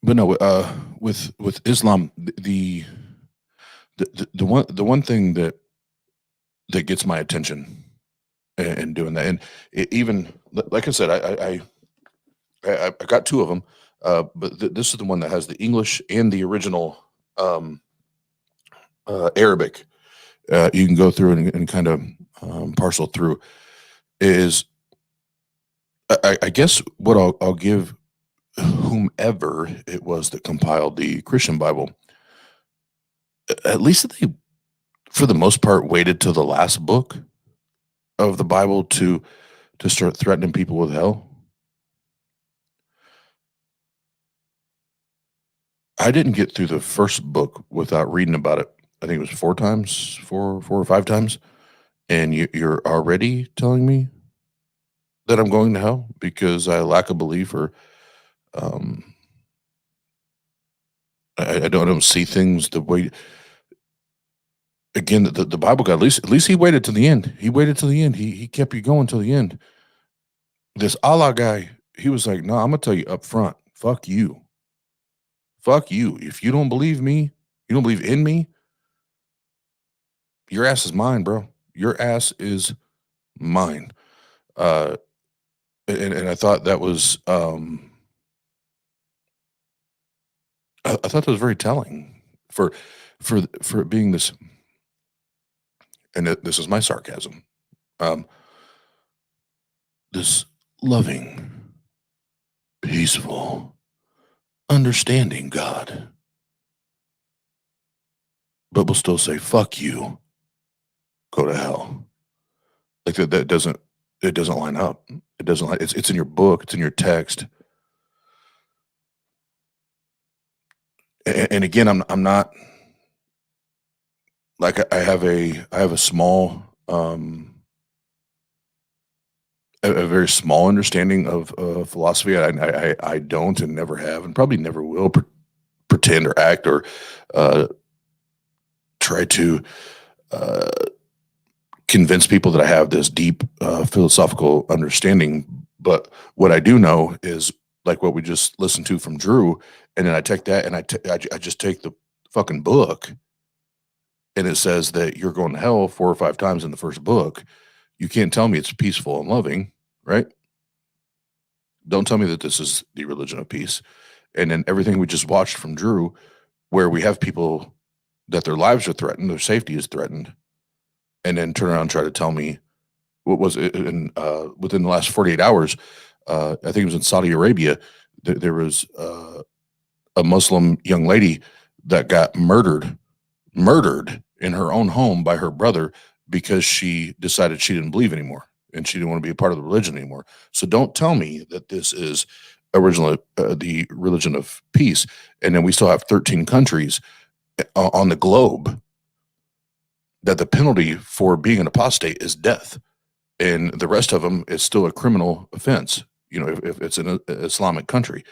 But no, with Islam, the one thing that gets my attention and doing that, and even like I said, I got two of them, but this is the one that has the English and the original Arabic. You can go through and kind of parcel through. Is I guess what I'll give whomever it was that compiled the Christian Bible, at least they, for the most part, waited till the last book of the Bible to start threatening people with hell. I didn't get through the first book without reading about it. I think it was four or five times. And you're already telling me that I'm going to hell because I lack a belief, or I don't see things the way. Again, the Bible guy, at least he waited till the end. He waited till the end. He kept you going till the end. This Allah guy, he was like, no, I'm gonna tell you up front, fuck you. Fuck you. If you don't believe me, you don't believe in me, your ass is mine, bro. Your ass is mine. and I thought that was I thought that was very telling for it being this, and this is my sarcasm, this loving, peaceful, understanding God, but will still say "fuck you," go to hell. Like that doesn't, it doesn't line up. It doesn't like it's in your book, it's in your text. And again, I'm not like I have a small a very small understanding of philosophy. I don't and never have and probably never will pretend or act or try to convince people that I have this deep philosophical understanding. But what I do know is like what we just listened to from Drew, and then I take that and I just take the fucking book, and it says that you're going to hell 4 or 5 times in the first book. You can't tell me it's peaceful and loving, right? Don't tell me that this is the religion of peace. And then everything we just watched from Drew, where we have people that their lives are threatened, their safety is threatened, and then turn around and try to tell me what was it in within the last 48 hours. I think it was in Saudi Arabia. There was a Muslim young lady that got murdered in her own home by her brother because she decided she didn't believe anymore and she didn't want to be a part of the religion anymore. So don't tell me that this is originally the religion of peace. And then we still have 13 countries on the globe that the penalty for being an apostate is death. And the rest of them is still a criminal offense, you know, if it's an Islamic country.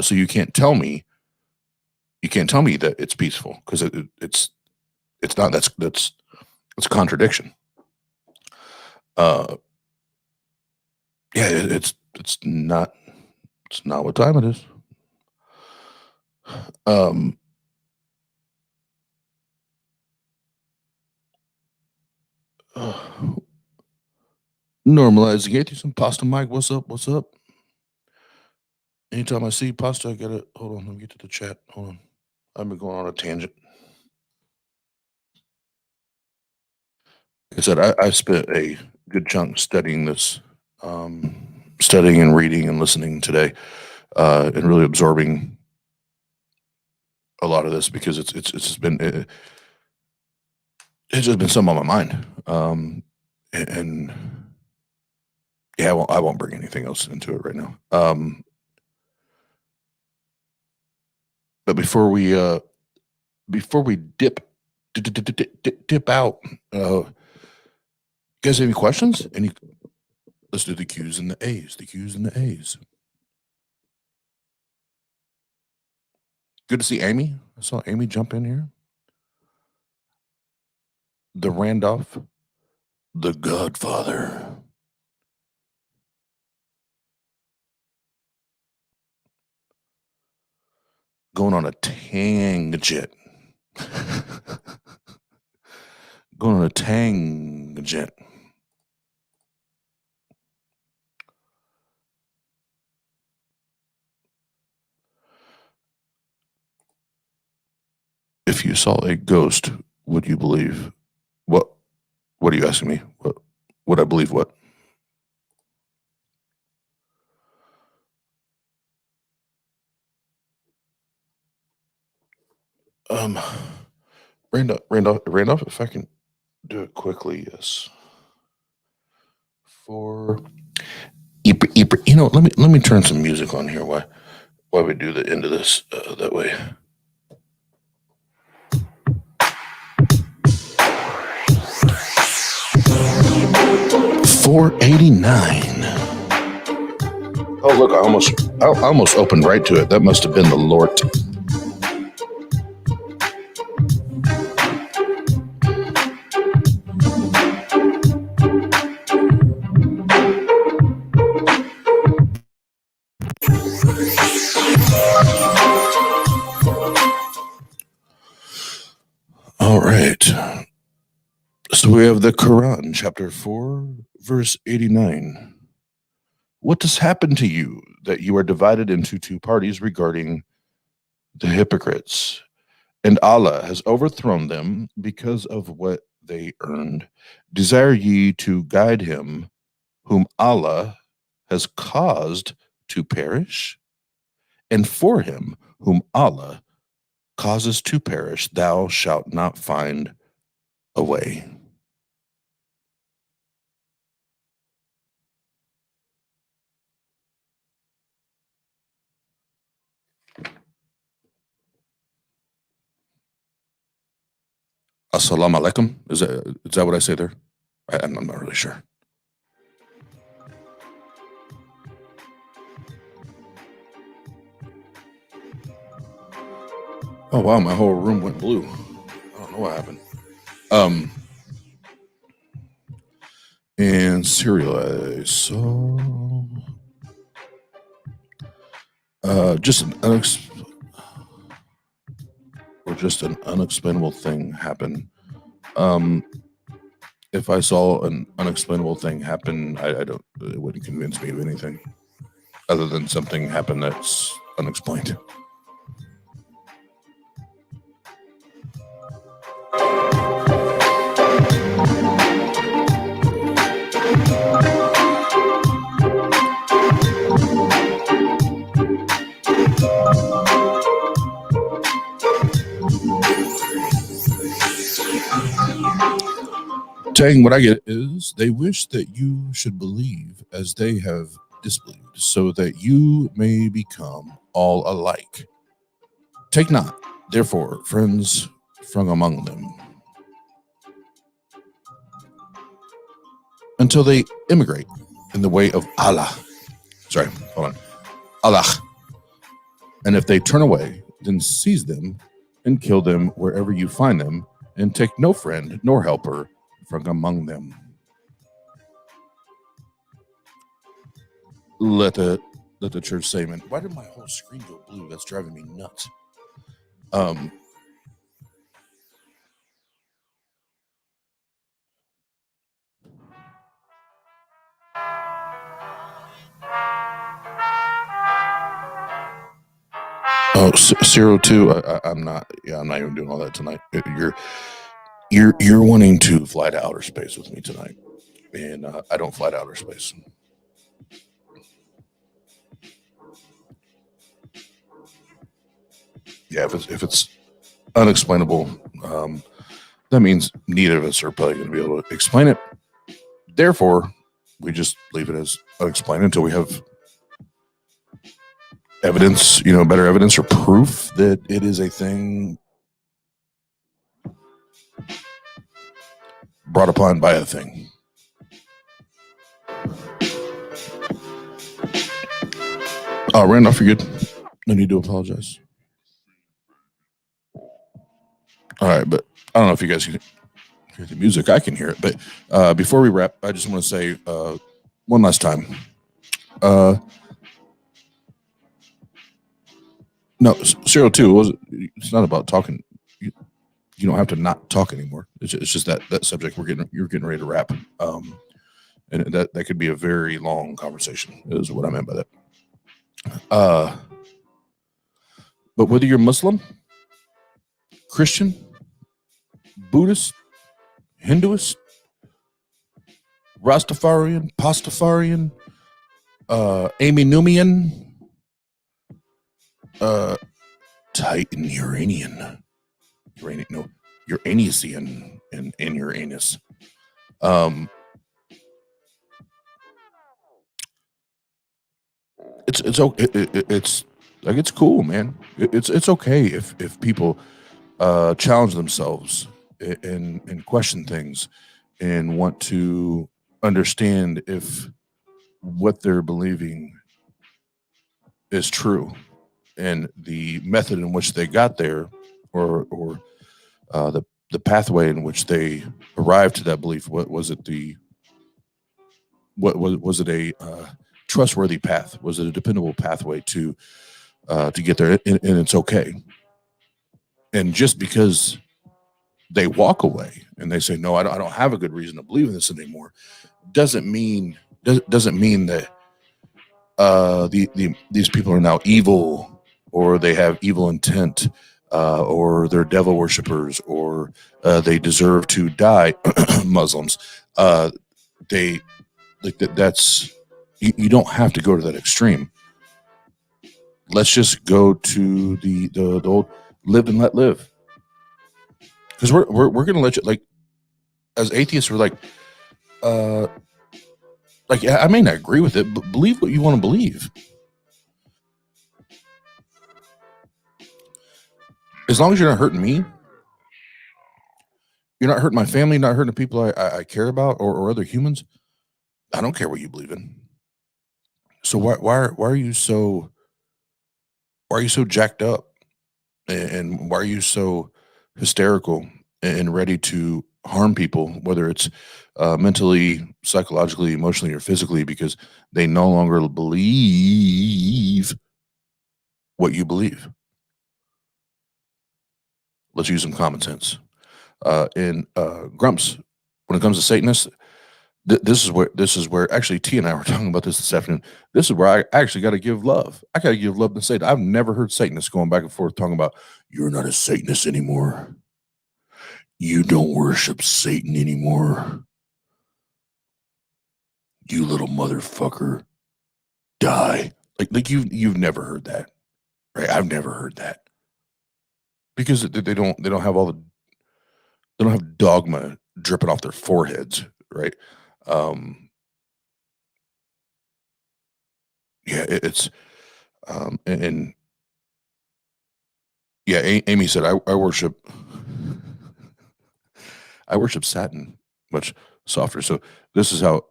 So you can't tell me that it's peaceful, because it's not. That's a contradiction. Yeah, it's not what time it is. Normalizing atheism. Pasta Mike, what's up? What's up? Anytime I see pasta, I gotta hold on. Let me get to the chat. Hold on. I've been going on a tangent. Like I said, I spent a good chunk studying this, studying and reading and listening today, and really absorbing a lot of this, because it's just been something on my mind. And yeah, I won't bring anything else into it right now. But before we dip out, you guys have any questions? Let's do the Q's and the A's. The Q's and the A's. Good to see Amy. I saw Amy jump in here. The Randolph, the Godfather. Going on a tangent. Going on a tangent. If you saw a ghost, would you believe? What are you asking me? What would I believe? What? Randolph, if I can do it quickly, yes. You know, let me turn some music on here while we do the end of this that way. $4.89. Oh look, I almost opened right to it. That must have been the Lord. All right. So we have the Quran, chapter 4, verse 89. What has happened to you that you are divided into two parties regarding the hypocrites? And Allah has overthrown them because of what they earned. Desire ye to guide him whom Allah has caused to perish? And for him whom Allah causes to perish, thou shalt not find a way. Assalamu alaikum. Is that what I say there? I'm not really sure. Oh wow, my whole room went blue. I don't know what happened. And serialize. So just an unexplainable thing happen. If I saw an unexplainable thing happen, it wouldn't convince me of anything other than something happened that's unexplained. Saying what I get is they wish that you should believe as they have disbelieved, so that you may become all alike. Take not, therefore, friends from among them, until they immigrate in the way of Allah. Sorry, hold on. Allah. And if they turn away, then seize them and kill them wherever you find them, and take no friend nor helper from among them. Let the church say amen. Why did my whole screen go blue? That's driving me nuts. Oh, 02. I'm not even doing all that tonight. You're wanting to fly to outer space with me tonight, and I don't fly to outer space. Yeah, if it's unexplainable, that means neither of us are probably going to be able to explain it. Therefore, we just leave it as unexplained until we have evidence, better evidence or proof that it is a thing brought upon by a thing. Oh, Randolph, you're good. No need to apologize. All right, but I don't know if you guys can hear the music. I can hear it, but before we wrap, I just want to say one last time. No, 02. It's not about talking. You don't have to not talk anymore. It's just that subject you're getting ready to wrap. And that could be a very long conversation. Is what I meant by that. But whether you're Muslim, Christian, Buddhist, Hinduist, Rastafarian, Pastafarian, Aminumian, Titan Uranian, Uranisian, and Uranus. It's like, it's cool, man. It's okay if people challenge themselves and question things and want to understand if what they're believing is true, and the method in which they got there, or the pathway in which they arrived to that belief. Was it a trustworthy path? Was it a dependable pathway to get there? And it's okay. And just because they walk away and they say, no, I don't have a good reason to believe in this anymore, doesn't mean that these people are now evil, or they have evil intent, or they're devil worshippers, or they deserve to die. Muslims, they like that. That's you don't have to go to that extreme. Let's just go to the old live and let live, because we're gonna let you, like, as atheists, we're like I may not agree with it, but believe what you want to believe. As long as you're not hurting me, you're not hurting my family, not hurting the people I care about, or other humans. I don't care what you believe in. So why are you so jacked up, and why are you so hysterical and ready to harm people, whether it's mentally, psychologically, emotionally, or physically, because they no longer believe what you believe? Let's use some common sense. In Grumps, when it comes to Satanists, this is where actually T and I were talking about this afternoon. This is where I actually got to give love. I got to give love to Satan. I've never heard Satanists going back and forth talking about, you're not a Satanist anymore. You don't worship Satan anymore. You little motherfucker, die. Like you've never heard that, right? I've never heard that, because they don't have they don't have dogma dripping off their foreheads, right? Yeah, it's and yeah, Amy said I worship Saturn, much softer. So this is how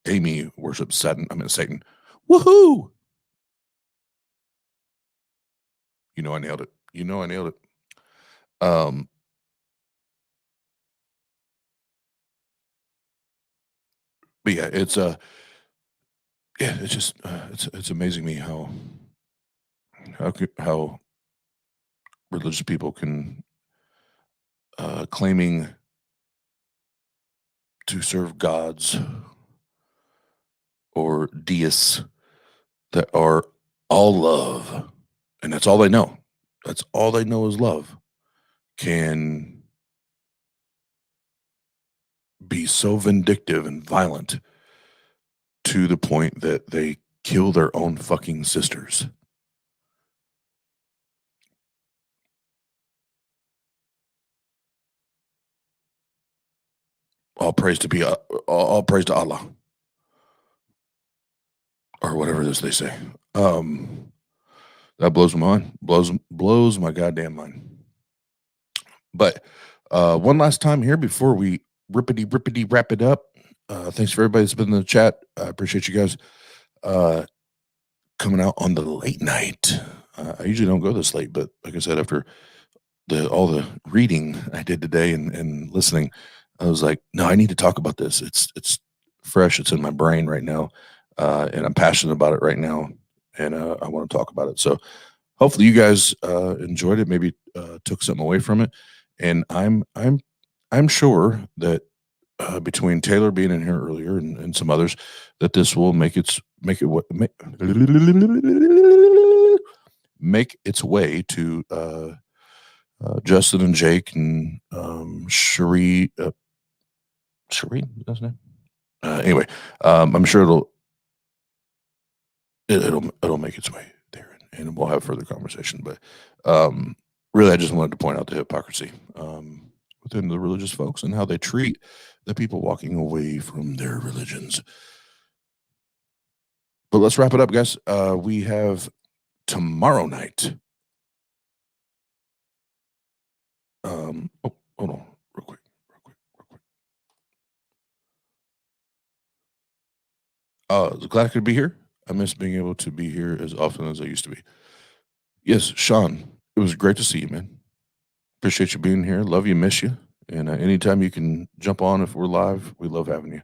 Amy worships Saturn. I mean Satan. Woohoo! You know I nailed it. You know I nailed it. But yeah, it's just it's amazing me how religious people can claiming to serve gods or deists that are all love, and that's all they know. That's all they know is love. Can be so vindictive and violent to the point that they kill their own fucking sisters. All praise to Allah, or whatever it is they say. That blows my mind. Blows my goddamn mind. But one last time here before we rippity wrap it up. Thanks for everybody that's been in the chat. I appreciate you guys coming out on the late night. I usually don't go this late, but like I said, after all the reading I did today and listening, I was like, no, I need to talk about this. It's fresh. It's in my brain right now, and I'm passionate about it right now, and I want to talk about it. So hopefully you guys enjoyed it. Maybe took something away from it, and I'm sure that between Taylor being in here earlier and some others, that this will make its way to Justin and Jake and Sheree. Sheree, that's his name. Anyway, I'm sure it'll make its way there, and we'll have further conversation. But really, I just wanted to point out the hypocrisy within the religious folks and how they treat the people walking away from their religions. But let's wrap it up, guys. We have tomorrow night. Hold on, real quick. Glad I could be here. I miss being able to be here as often as I used to be. Yes, Sean, it was great to see you, man. Appreciate you being here. Love you, miss you. And anytime you can jump on if we're live, we love having you.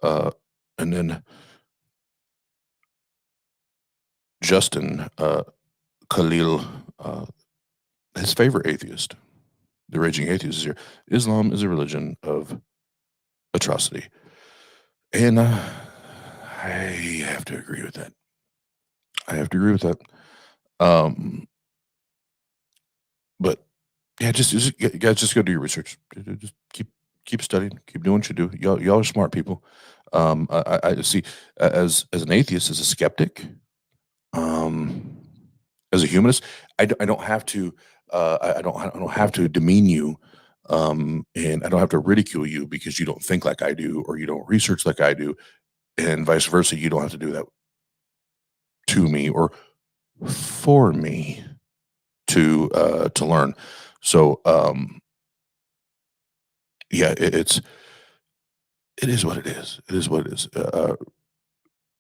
And then Justin Khalil, his favorite atheist, the raging atheist, is here. Islam is a religion of atrocity. And I have to agree with that. I have to agree with that. But yeah, just guys, just go do your research. Just keep studying, keep doing what you do. Y'all are smart people. I see as an atheist, as a skeptic, as a humanist, I don't have to I don't have to demean you, and I don't have to ridicule you because you don't think like I do or you don't research like I do, and vice versa. You don't have to do that to me or for me to learn. So yeah, it is what it is. It is what it is.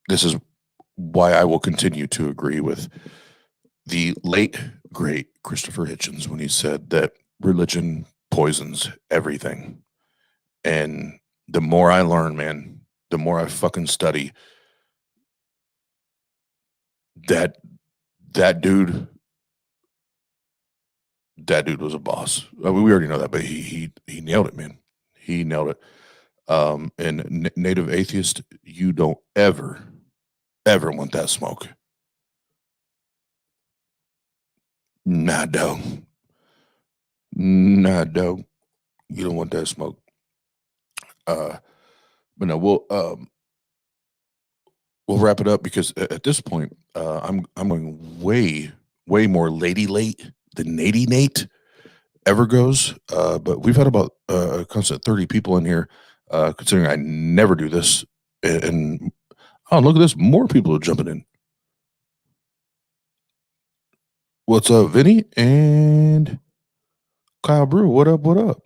This is why I will continue to agree with the late great Christopher Hitchens when he said that religion poisons everything. And the more I learn, man, the more I fucking study, that that dude that dude was a boss. I mean, we already know that, but he nailed it, man. He nailed it. And native atheist, you don't ever want that smoke. Nah, dog. Nah, dog. You don't want that smoke. But no, we'll wrap it up because at this point, I'm going way more lady late than Nady Nate ever goes. But we've had about a constant 30 people in here, considering I never do this. And oh, look at this, more people are jumping in. What's up, Vinny and Kyle Brew? What up? What up?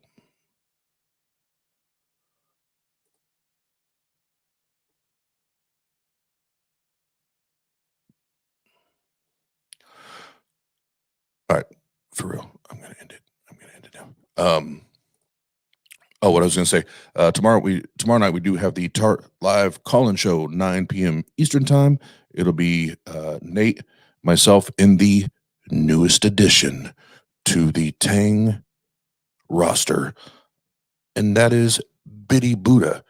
All right, for real. I'm gonna end it now. Oh, what I was gonna say. Tomorrow night we do have the TART live call-in show, 9 p.m. Eastern time. It'll be Nate, myself, in the newest addition to the Tang roster, and that is Biddy Buddha.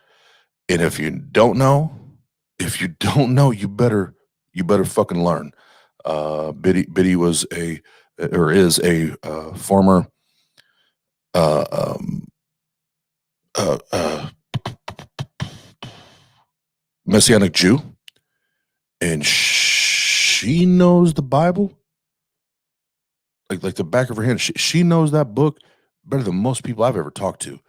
And if you don't know, you better fucking learn. Biddy was is a former Messianic Jew, and she knows the Bible like the back of her hand. She knows that book better than most people I've ever talked to,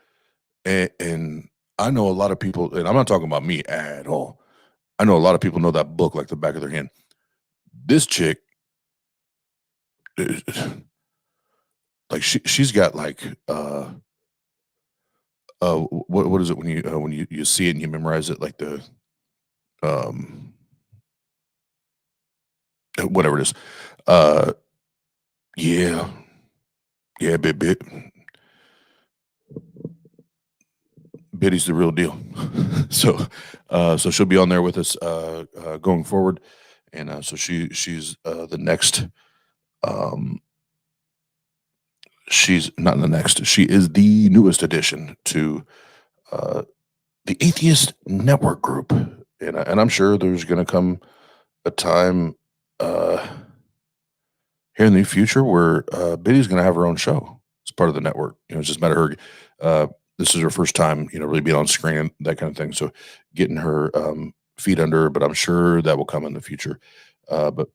and I know a lot of people, and I'm not talking about me at all. I know a lot of people know that book like the back of their hand. This chick, like she's got like what is it when you see it and you memorize it, like the whatever it is. Yeah, Biddy's the real deal. So she'll be on there with us going forward, and so she's the next. She's not the next. She is the newest addition to the Atheist Network Group, and I'm sure there's going to come a time here in the future where Biddy's going to have her own show as part of the network. It's just a matter of her. This is her first time, really being on screen and that kind of thing. So getting her feet under her, but I'm sure that will come in the future. But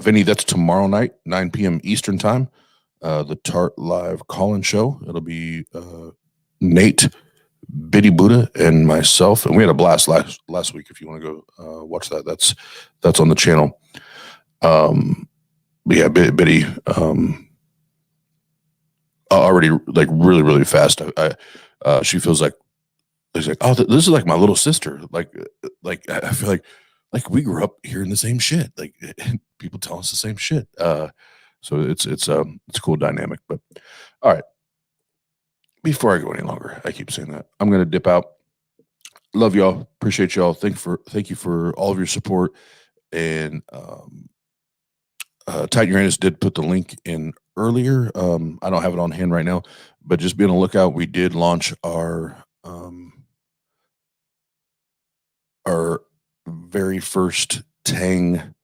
Vinny, that's tomorrow night, 9 p.m. Eastern time. The TART live call-in show. It'll be Nate, Biddy Buddha, and myself, and we had a blast last week. If you want to go watch that, that's on the channel. But yeah, Biddy, already like really, really fast. She feels like it's like, oh, this is like my little sister. Like I feel like we grew up hearing the same shit. Like people tell us the same shit. So it's a cool dynamic. But all right, before I go any longer, I keep saying that I'm gonna dip out. Love y'all, appreciate y'all. Thank you for all of your support. And Tighten Your Anus did put the link in earlier. I don't have it on hand right now, but just be on the lookout. We did launch our very first Tang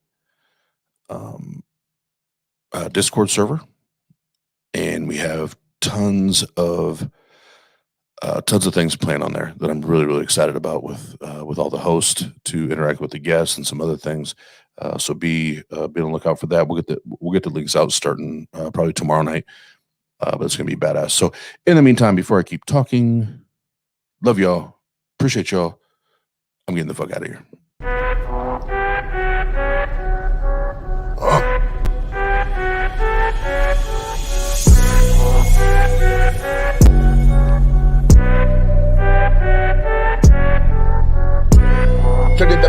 Discord server, and we have tons of things planned on there that I'm really, really excited about with all the hosts to interact with the guests and some other things. So be on the lookout for that. We'll get the links out starting probably tomorrow night. But it's gonna be badass. So in the meantime, before I keep talking, love y'all, appreciate y'all. I'm getting the fuck out of here.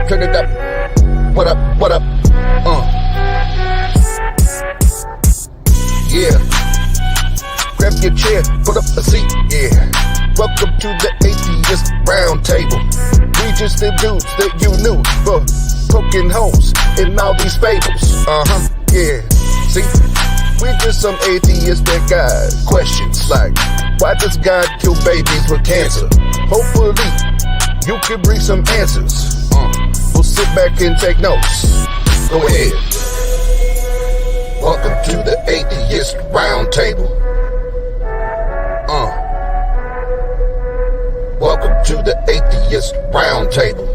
Turn it up. What up? Yeah. Grab your chair, put up a seat, yeah. Welcome to the Atheist Round Table. We just the dudes that you knew for poking holes in all these fables. Yeah. See, we're just some atheists that got questions like, why does God kill babies with cancer? Hopefully, you can bring some answers. We'll sit back and take notes. Go ahead. Welcome to the Atheist Round Table. Welcome to the Atheist Round Table.